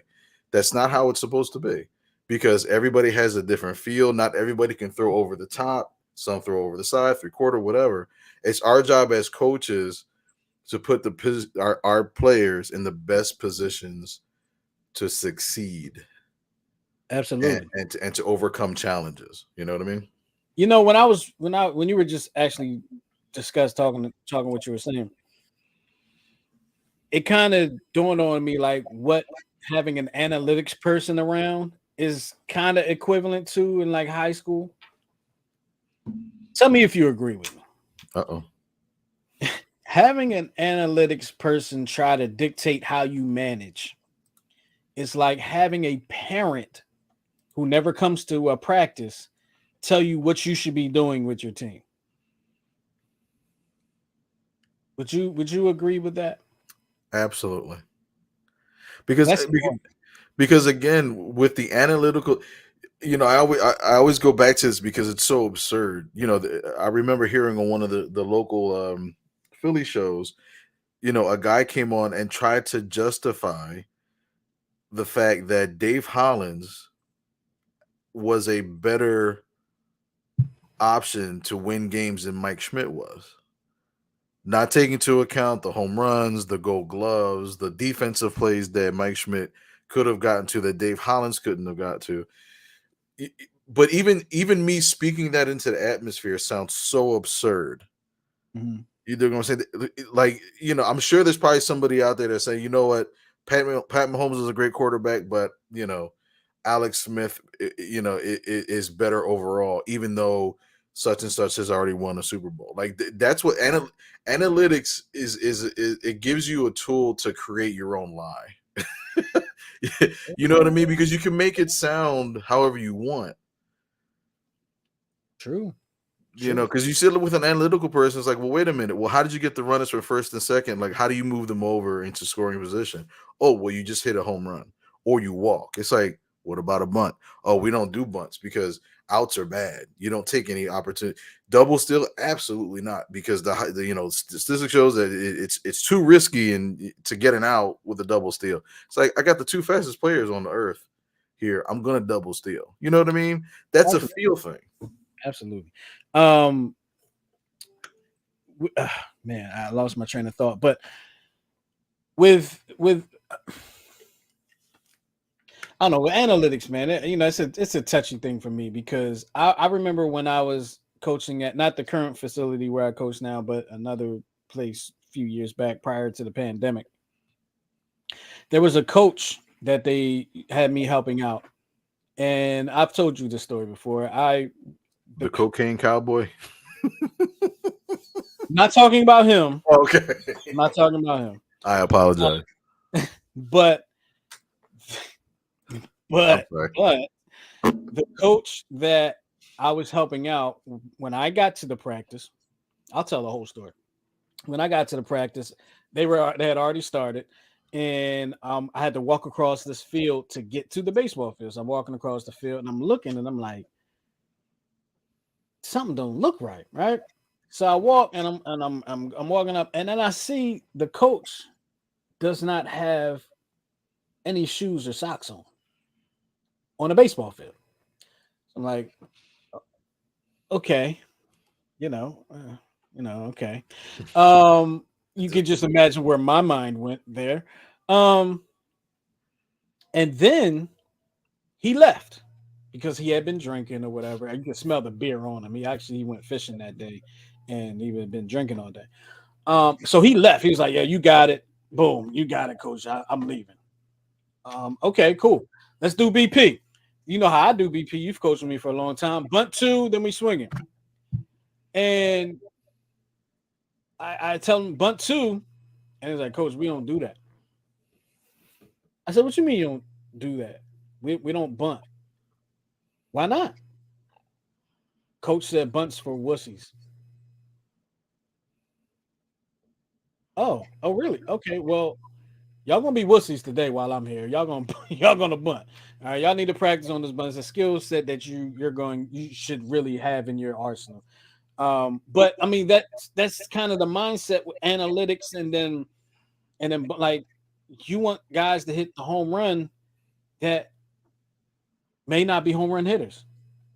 That's not how it's supposed to be because everybody has a different feel. Not everybody can throw over the top. Some throw over the side, 3/4, whatever. It's our job as coaches to put our players in the best positions to succeed. Absolutely. And to overcome challenges. You know what I mean? You know, when you were just actually talking what you were saying, it kind of dawned on me like what having an analytics person around is kind of equivalent to in like high school. Tell me if you agree with me. Uh-oh. Having an analytics person try to dictate how you manage is like having a parent who never comes to a practice tell you what you should be doing with your team. Would you agree with that? Absolutely. Because again, with the analytical, you know, I always go back to this because it's so absurd. You know, I remember hearing on one of the local Philly shows, you know, a guy came on and tried to justify the fact that Dave Hollins was a better option to win games than Mike Schmidt was. Not taking into account the home runs, the gold gloves, the defensive plays that Mike Schmidt could have gotten to that Dave Hollins couldn't have got to. But even me speaking that into the atmosphere sounds so absurd. Mm-hmm. They're going to say that, like, you know, I'm sure there's probably somebody out there that's saying, you know what, Pat Mahomes is a great quarterback, but you know, Alex Smith, you know, is better overall, even though such and such has already won a Super Bowl. Like that's what analytics is. It gives you a tool to create your own lie. You know what I mean? Because you can make it sound however you want. True. You know, because you sit with an analytical person, it's like, well, wait a minute. Well, how did you get the runners from first and second? Like, how do you move them over into scoring position? Oh, well, you just hit a home run or you walk. It's like, what about a bunt? Oh, we don't do bunts because outs are bad. You don't take any opportunity. Double steal, absolutely not, because the you know statistic shows that it's too risky and to get an out with a double steal. It's like I got the 2 fastest players on the earth here. I'm gonna double steal. You know what I mean? That's a feel thing. Absolutely. Man, I lost my train of thought. But with I don't know, with analytics, man, you know, it's a touchy thing for me because I remember when I was coaching at not the current facility where I coach now, but another place a few years back prior to the pandemic. There was a coach that they had me helping out. And I've told you this story before. The cocaine cowboy. Not talking about him. Okay. I'm not talking about him. I apologize. But the coach that I was helping out when I got to the practice, I'll tell the whole story. When I got to the practice, they had already started, and I had to walk across this field to get to the baseball field. So I'm walking across the field and I'm looking and I'm like, something don't look right, right? So I walk and I'm walking up, and then I see the coach does not have any shoes or socks on the baseball field. I'm like, Okay, okay. You can just imagine where my mind went there. Um, and then he left because he had been drinking or whatever. You could smell the beer on him. He went fishing that day, and he had been drinking all day. So he left. He was like, "Yeah, you got it. Boom, you got it, coach. I'm leaving." Okay, cool. Let's do BP. You know how I do BP. You've coached me for a long time. Bunt two, then we swing it. And I tell him bunt two, and he's like, "Coach, we don't do that." I said, "What you mean you don't do that? We don't bunt. Why not?" Coach said bunts for wussies. Oh, really? Okay, well, y'all gonna be wussies today while I'm here. Y'all gonna bunt. All right, y'all need to practice on this bunt. It's a skill set that you should really have in your arsenal. But I mean that's kind of the mindset with analytics, and then like you want guys to hit the home run that may not be home run hitters,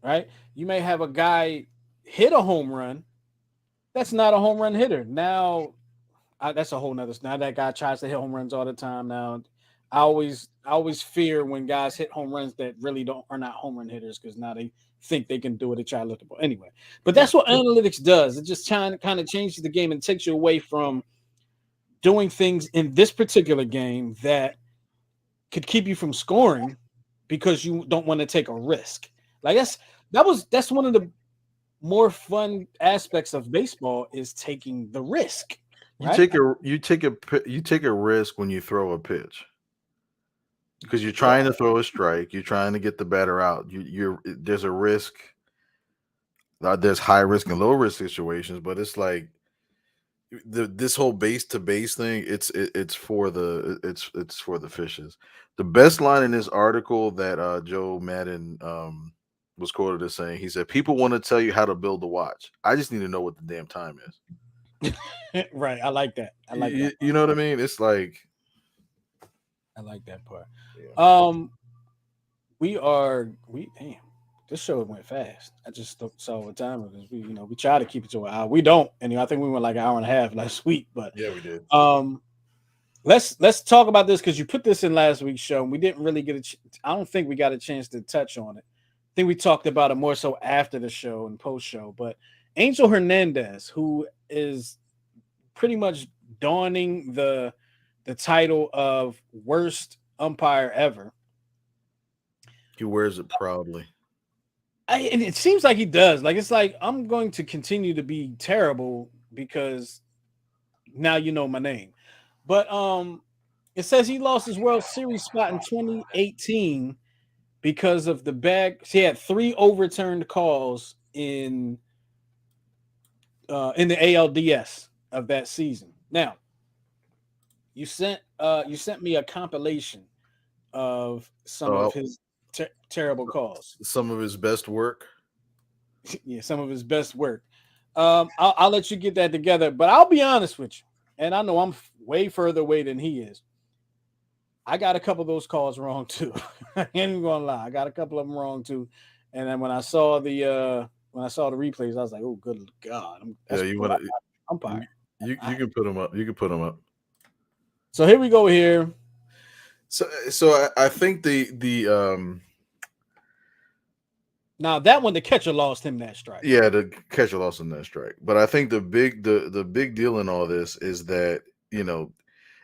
right? You may have a guy hit a home run that's not a home run hitter. Now that's a whole nother. Now that guy tries to hit home runs all the time. Now, I always fear when guys hit home runs that really are not home run hitters because now they think they can do it. They try to look the ball anyway. But that's what analytics does. It just kind of changes the game and takes you away from doing things in this particular game that could keep you from scoring because you don't want to take a risk. Like that's one of the more fun aspects of baseball is taking the risk. Right? You take a risk when you throw a pitch because you're trying to throw a strike. You're trying to get the batter out. There's a risk. There's high risk and low risk situations, but it's like this whole base to base thing. It's for the fishes. The best line in this article that Joe Maddon was quoted as saying, he said, "People want to tell you how to build a watch. I just need to know what the damn time is." Right. I like that. You know what I mean? It's like I like that part. yeah. We damn, this show went fast. I just saw what time it is. We try to keep it to an hour. We don't, and I think we went like an hour and a half last week. But Yeah, we did. Let's talk about this because you put this in last week's show, and we didn't really get I don't think we got a chance to touch on it. I think we talked about it more so after the show and post show. But Angel Hernandez, who is pretty much donning the title of worst umpire ever. He wears it proudly. And it seems like he does. Like it's like I'm going to continue to be terrible because now you know my name. But it says he lost his World Series spot in 2018 because of the bag. He had 3 overturned calls in the ALDS of that season. Now, you sent me a compilation of some of his terrible calls. Some of his best work. Yeah, some of his best work. I'll let you get that together, but I'll be honest with you, and I know I'm way further away than he is. I got a couple of those calls wrong too. I ain't even gonna lie, I got a couple of them wrong too. And then when I saw the replays, I was like, "Oh, good God!" Umpire. You can put them up. You can put them up. So here we go. Here. So I think the now that one, the catcher lost him that strike. Yeah, the catcher lost him that strike. But I think the big deal in all this is that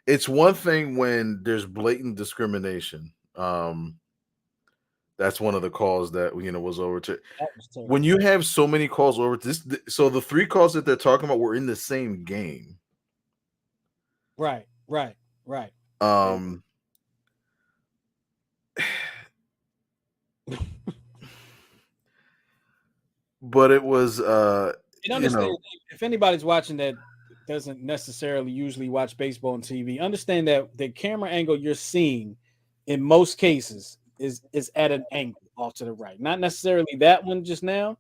it's one thing when there's blatant discrimination. That's one of the calls that was over to. When you have so many calls over to this, so the 3 calls that they're talking about were in the same game. Right. But it was understand if anybody's watching that doesn't necessarily usually watch baseball on TV, understand that the camera angle you're seeing in most cases is at an angle off to the right. Not necessarily that one just now,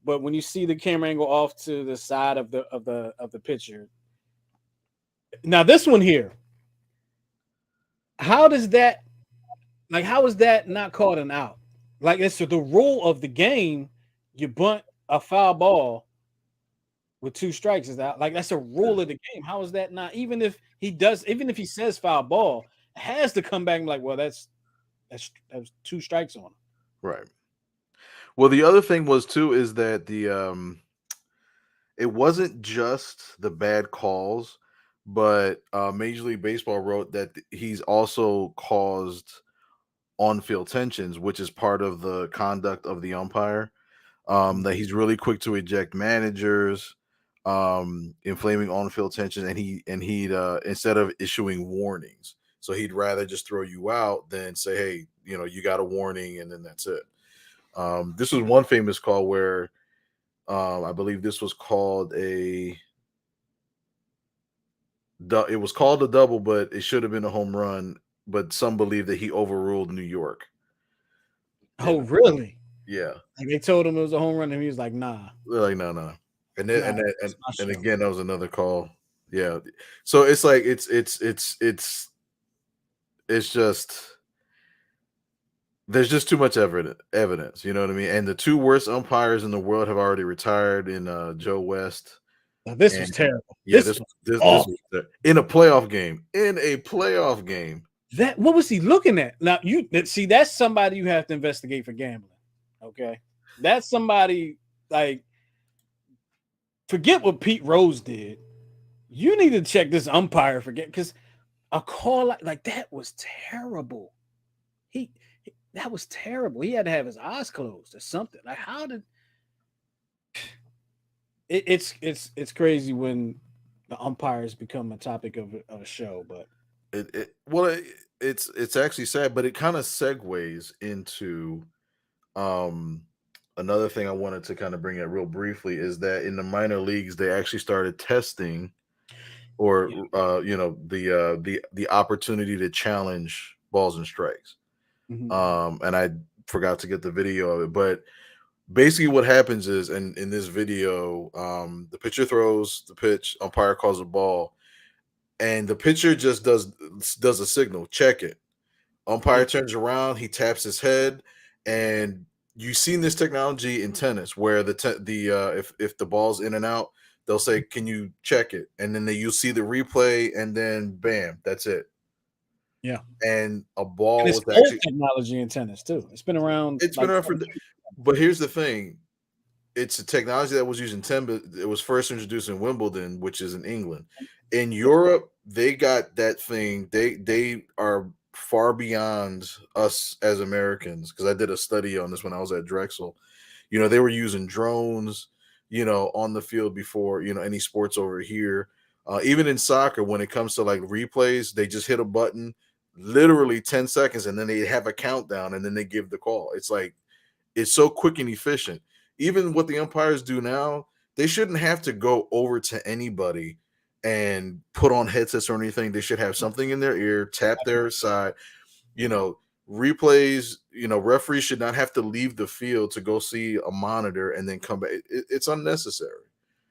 but when you see the camera angle off to the side of the pitcher. Now this one here, how is that not called an out? Like it's the rule of the game. You bunt a foul ball with 2 strikes is out. Like that's a rule of the game. How is that not? Even if he says foul ball, it has to come back and be like, well, that was 2 strikes on him. Right. Well, the other thing was too is that it wasn't just the bad calls, but Major League Baseball wrote that he's also caused on-field tensions, which is part of the conduct of the umpire. That he's really quick to eject managers, inflaming on-field tension, and he'd instead of issuing warnings, so he'd rather just throw you out than say, hey, you got a warning, and then that's it. This was one famous call where I believe this was called it was called a double, but it should have been a home run. But some believe that he overruled New York. Oh, really? Yeah. Like they told him it was a home run, and he was like, "Nah." They're like, no. And then Nah, and again, that was another call. Yeah. So it's like it's just there's just too much evidence. You know what I mean? And the 2 worst umpires in the world have already retired in Joe West. Now, this was terrible. Yeah, this was in a playoff game. What was he looking at? Now you see that's somebody you have to investigate for gambling. Okay, that's somebody like forget what Pete Rose did. You need to check this umpire because a call like that was terrible. That was terrible. He had to have his eyes closed or something. Like how did it's crazy when the umpires become a topic of a show, but it's actually sad, but it kind of segues into another thing I wanted to kind of bring up real briefly is that in the minor leagues they actually started testing or the opportunity to challenge balls and strikes. And I forgot to get the video of it, but basically what happens is in this video, the pitcher throws the pitch, umpire calls a ball, and the pitcher just does a signal, check it. Umpire turns around, he taps his head, and you've seen this technology in tennis where if the ball's in and out, they'll say, "Can you check it?" And then you'll see the replay, and then bam, that's it. Yeah, and a ball and it's was actually technology in tennis too. It's been around. It's been around for, but here's the thing: it's a technology that was used in tennis. It was first introduced in Wimbledon, which is in England. In Europe, they got that thing. They are far beyond us as Americans, because I did a study on this when I was at Drexel. They were using drones, on the field before, any sports over here. Even in soccer, when it comes to like replays, they just hit a button, literally 10 seconds, and then they have a countdown, and then they give the call. It's like, it's so quick and efficient. Even what the umpires do now, they shouldn't have to go over to anybody and put on headsets or anything. They should have something in their ear, tap their side. Replays, referees should not have to leave the field to go see a monitor and then come back. It's unnecessary.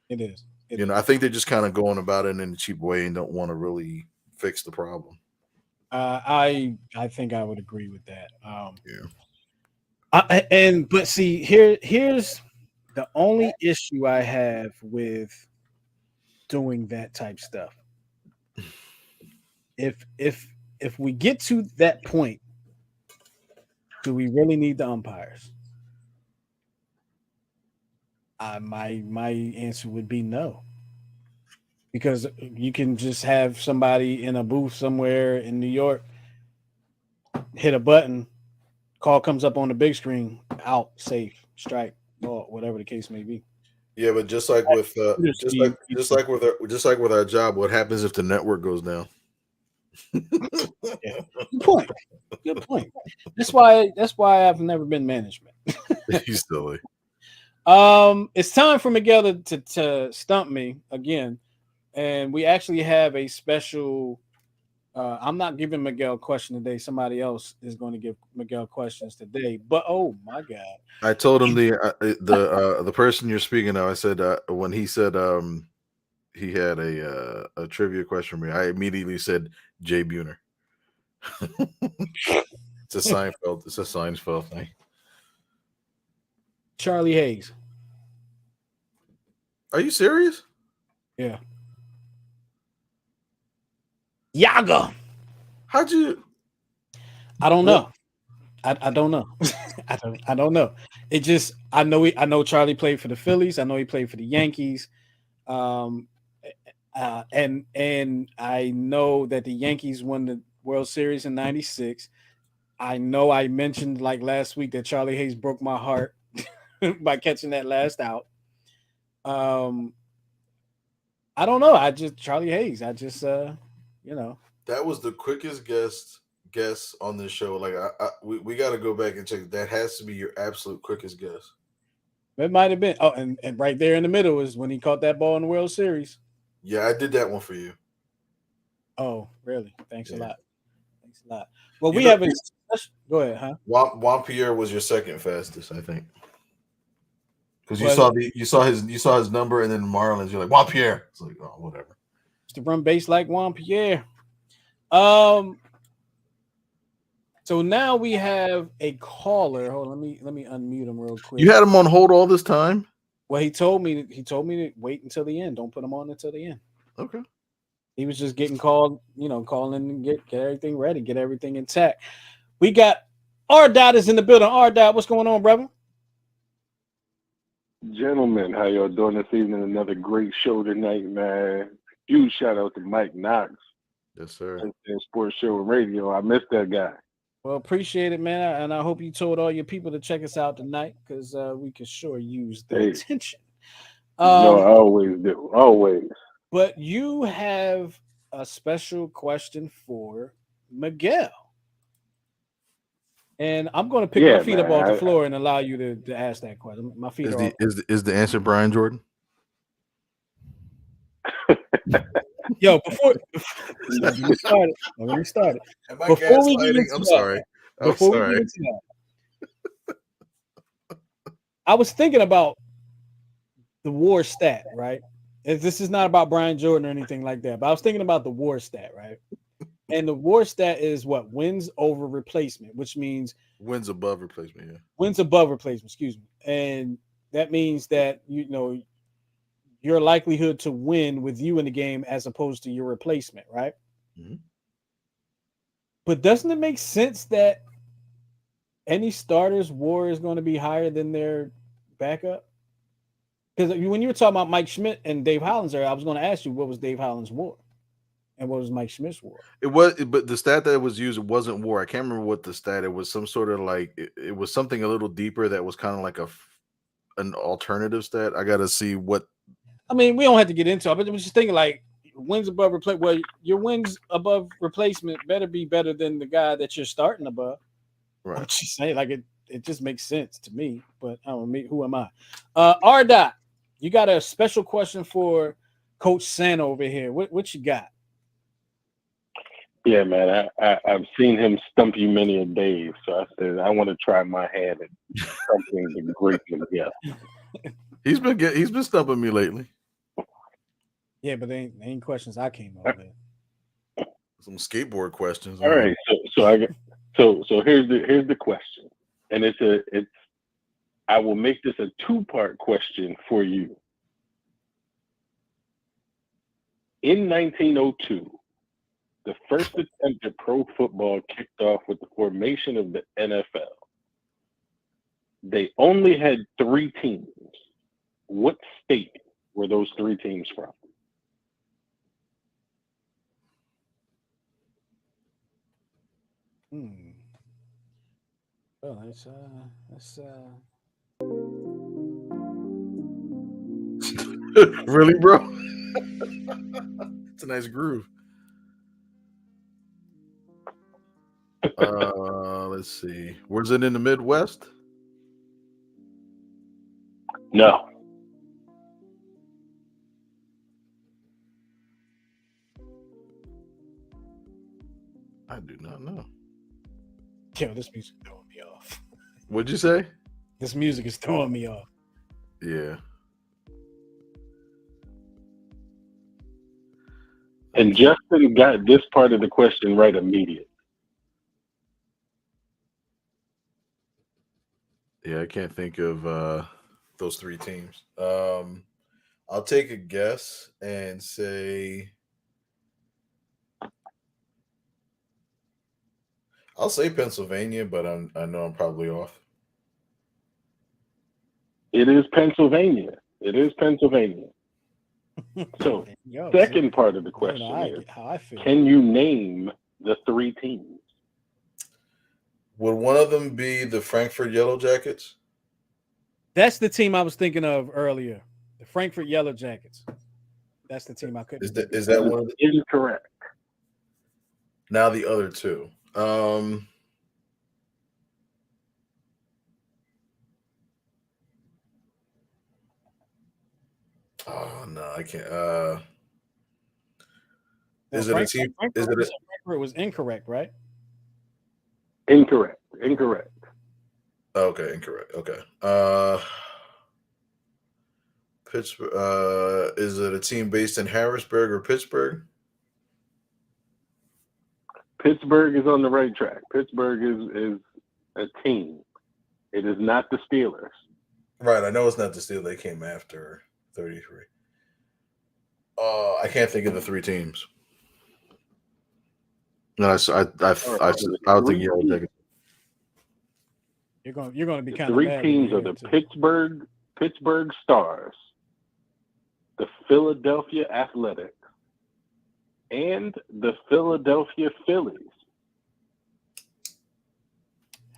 It is. I think they're just kind of going about it in a cheap way and don't want to really fix the problem. I think I would agree with that. Yeah. But see, here's the only issue I have with doing that type stuff. If we get to that point, do we really need the umpires? My answer would be no, because you can just have somebody in a booth somewhere in New York hit a button, call comes up on the big screen, out, safe, strike, ball, whatever the case may be. Yeah, but just like with our job, what happens if the network goes down? Yeah. Good point. That's why I've never been management. He's silly. It's time for Miguel to stump me again, and we actually have a special. I'm not giving Miguel a question today. Somebody else is going to give Miguel questions today. But oh my God! I told him the person you're speaking of. I said when he said he had a trivia question for me, I immediately said Jay Buhner. It's a Seinfeld thing. Charlie Hayes. Are you serious? Yeah. Yaga. How'd you? I don't Well, know. I don't know. I don't know. It just I know Charlie played for the Phillies. I know he played for the Yankees. Um, and I know that the Yankees won the World Series in '96. I know I mentioned like last week that Charlie Hayes broke my heart by catching that last out. Um, I don't know. I just Charlie Hayes. I just you know. that was the quickest guess on this show. Like, we got to go back and check. That has to be your absolute quickest guess. It might have been. Oh, and right there in the middle is when he caught that ball in the World Series. Yeah, I did that one for you. Oh, really? Thanks a Yeah. lot. Thanks a lot. Well, You we know, have a go ahead, huh? Juan Pierre was your second fastest, I think, because you Well, saw his number, and then Marlins. You're like Juan Pierre. It's like, oh, whatever. to run base like Juan Pierre. Um. So now we have a caller. Hold on, let me unmute him real quick. You had him on hold all this time. Well, he told me to wait until the end. Don't put him on until the end. Okay. He was just getting called, calling and get everything ready, get everything intact. We got R Dot is in the building. R Dot, what's going on, brother? Gentlemen, how y'all doing this evening? Another great show tonight, man. Huge shout out to Mike Knox. Yes, sir. And Sports Show and Radio. I missed that guy. Well, appreciate it, man. And I hope you told all your people to check us out tonight because we can sure use the attention. No, I always do. Always. But you have a special question for Miguel. And I'm going to pick my feet up off the floor and allow you to ask that question. My feet are is the answer Brian Jordan? Yo, before we started. Am I gaslighting? I'm sorry. Before we get into that, I was thinking about the WAR stat, right? This is not about Brian Jordan or anything like that, but I was thinking about the WAR stat, right? And the WAR stat is what? Wins over replacement, which means wins above replacement. Yeah, wins above replacement. Excuse me, and that means that your likelihood to win with you in the game as opposed to your replacement, right? Mm-hmm. But doesn't it make sense that any starter's WAR is going to be higher than their backup? Because when you were talking about Mike Schmidt and Dave Hollins there, I was going to ask you what was Dave Hollins' WAR and what was Mike Schmidt's WAR. But the stat that was used, it wasn't WAR. I can't remember what the stat. It was some sort of like it was something a little deeper that was kind of like an alternative stat. I got to see what. I mean, we don't have to get into it, but I was just thinking like wins above replacement. Well, your wins above replacement better be better than the guy that you're starting above. Right. I'm just saying, like it just makes sense to me. But I don't know, who am I? R Dot, you got a special question for Coach Santa over here. What you got? Yeah, man, I've seen him stump you many a day, so I said I want to try my hand at something the great Miguel. He's been stumping me lately. Yeah, but they ain't questions I came up with. Some skateboard questions. All right, so here's the question, and I will make this a two-part question for you. In 1902, the first attempt at pro football kicked off with the formation of the NFL. They only had 3 teams. What state were those 3 teams from? Well, that's really, bro? It's a nice groove. Let's see. Was it in the Midwest? No. I do not know. Yo, this music is throwing me off. What'd you say? This music is throwing me off. Yeah. And Justin got this part of the question right immediately. Yeah, I can't think of those 3 teams. I'll take a guess and say I'll say Pennsylvania, but I know I'm probably off. It is Pennsylvania. It is Pennsylvania. So, second part of the question is, how I feel. can you name the 3 teams? Would one of them be the Frankfurt Yellow Jackets? That's the team I was thinking of earlier. The Frankfurt Yellow Jackets. That's the team I couldn't. Is that one of the Incorrect. Now the other two. Oh no, I can't. Is it a team? Is it? Frankfurt was incorrect, right? Incorrect. Okay, incorrect. Okay. Pittsburgh. Is it a team based in Harrisburg or Pittsburgh? Pittsburgh is on the right track. Pittsburgh is a team. It is not the Steelers. Right. I know it's not the Steelers. They came after 33. I can't think of the 3 teams. No, I don't think Yellow Jackets. You're going to be kind of 3 teams are the Pittsburgh Stars, the Philadelphia Athletics, and the Philadelphia Phillies.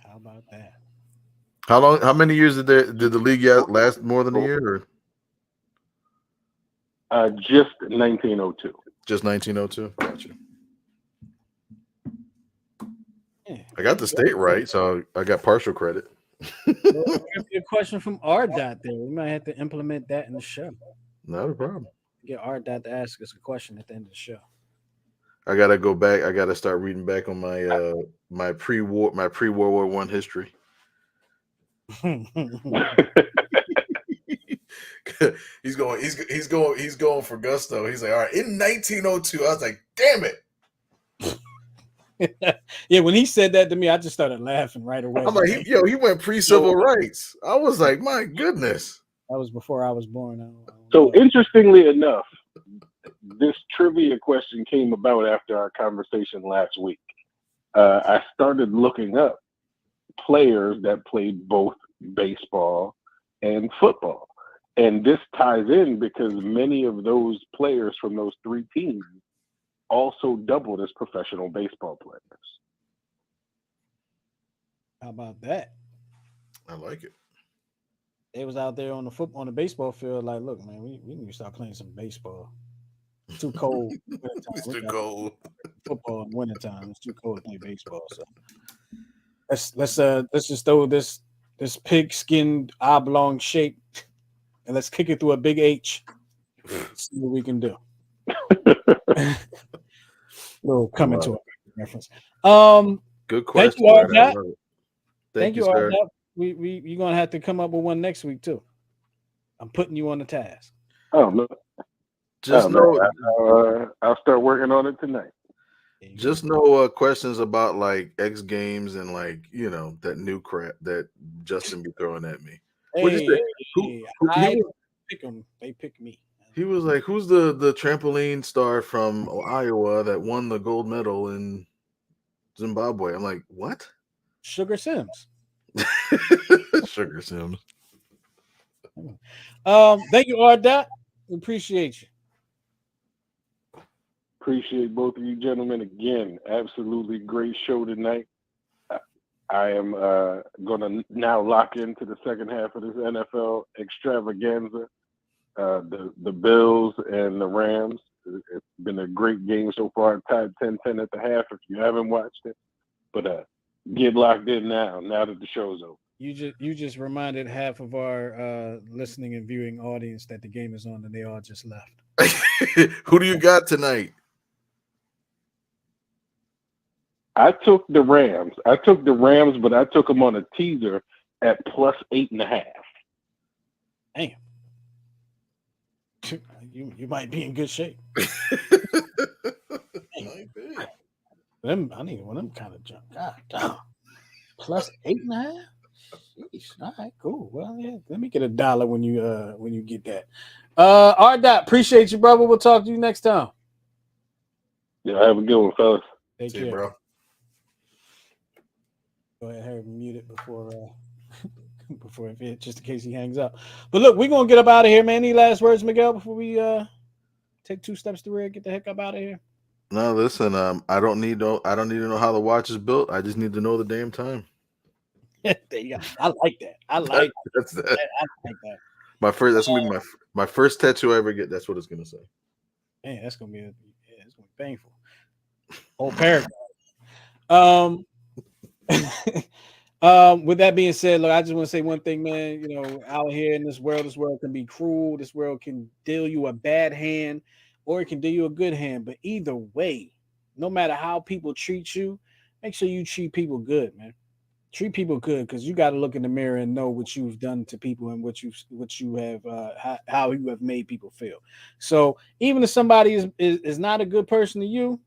How about that? How many years did the league last more than a year? Or? Just 1902. Just 1902. Gotcha. Yeah. I got the state right, so I got partial credit. Well, a question from R-Dot there. We might have to implement that in the show. Not a problem. Get R-Dot to ask us a question at the end of the show. I gotta go back. I gotta start reading back on my my pre-World War I history. He's going for gusto. He's like, all right, in 1902. I was like, damn it. Yeah, when he said that to me, I just started laughing right away. I'm like, he went pre-civil rights. I was like, my goodness. That was before I was born. So interestingly enough, this trivia question came about after our conversation last week. I started looking up players that played both baseball and football. And this ties in because many of those players from those 3 teams also doubled as professional baseball players. How about that? I like it. They was out there on the baseball field like, look, man, we need to start playing some baseball. It's too cold. It's too cold. Football in wintertime. It's too cold to play baseball. So let's just throw this pigskin oblong shape and let's kick it through a big H. See what we can do. We'll come into a reference. Good question. Thank you, R-Dot. Thank you, sir. You're gonna have to come up with one next week too. I'm putting you on the task. Oh no. I'll start working on it tonight. Just no questions about like X Games and like that new crap that Justin be throwing at me. I pick them. They pick me. He was like, "Who's the trampoline star from Iowa that won the gold medal in Zimbabwe?" I'm like, "What?" Sugar Sims. Sugar Sims. Thank you, R-Dot. We appreciate you. Appreciate both of you gentlemen again. Absolutely great show tonight. I am going to now lock into the second half of this NFL extravaganza. The Bills and the Rams. It's been a great game so far. Tied 10-10 at the half if you haven't watched it. But get locked in now that the show's over. You just reminded half of our listening and viewing audience that the game is on and they all just left. Who do you got tonight? I took the Rams, but I took them on a teaser at plus 8.5. Damn. You might be in good shape. I need one of them kind of junk. God damn. Plus 8.5? All right, cool. Well, yeah, let me get $1 when you get that. R. Appreciate you, brother. We'll talk to you next time. Yeah, have a good one, fellas. Take See care, you, bro. Go ahead, Harry, mute it before before it, just in case he hangs up. But look, we're gonna get up out of here, man. Any last words, Miguel, before we take 2 steps to the rear, get the heck up out of here? No, listen. I don't need to know how the watch is built. I just need to know the damn time. There you go. I like that. I like That's that. that. I like that. That's gonna be my first tattoo I ever get. That's what it's gonna say. Man, it's gonna be painful. Whole paragraph. With that being said, look, I just want to say one thing, man. You know, out here in this world can be cruel. This world can deal you a bad hand, or it can deal you a good hand. But either way, no matter how people treat you, make sure you treat people good, man. Treat people good, because you got to look in the mirror and know what you've done to people and what you have how you have made people feel. So even if somebody is not a good person to you,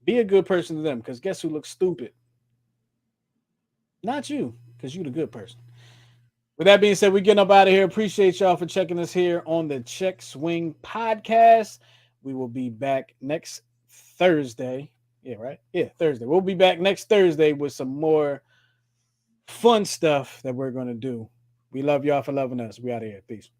be a good person to them, because guess who looks stupid? Not you, because you're the good person. With that being said, we're getting up out of here. Appreciate y'all for checking us here on the Check Swing Podcast. We will be back next Thursday. Yeah, right? Yeah, Thursday. We'll be back next Thursday with some more fun stuff that we're going to do. We love y'all for loving us. We out of here. Peace.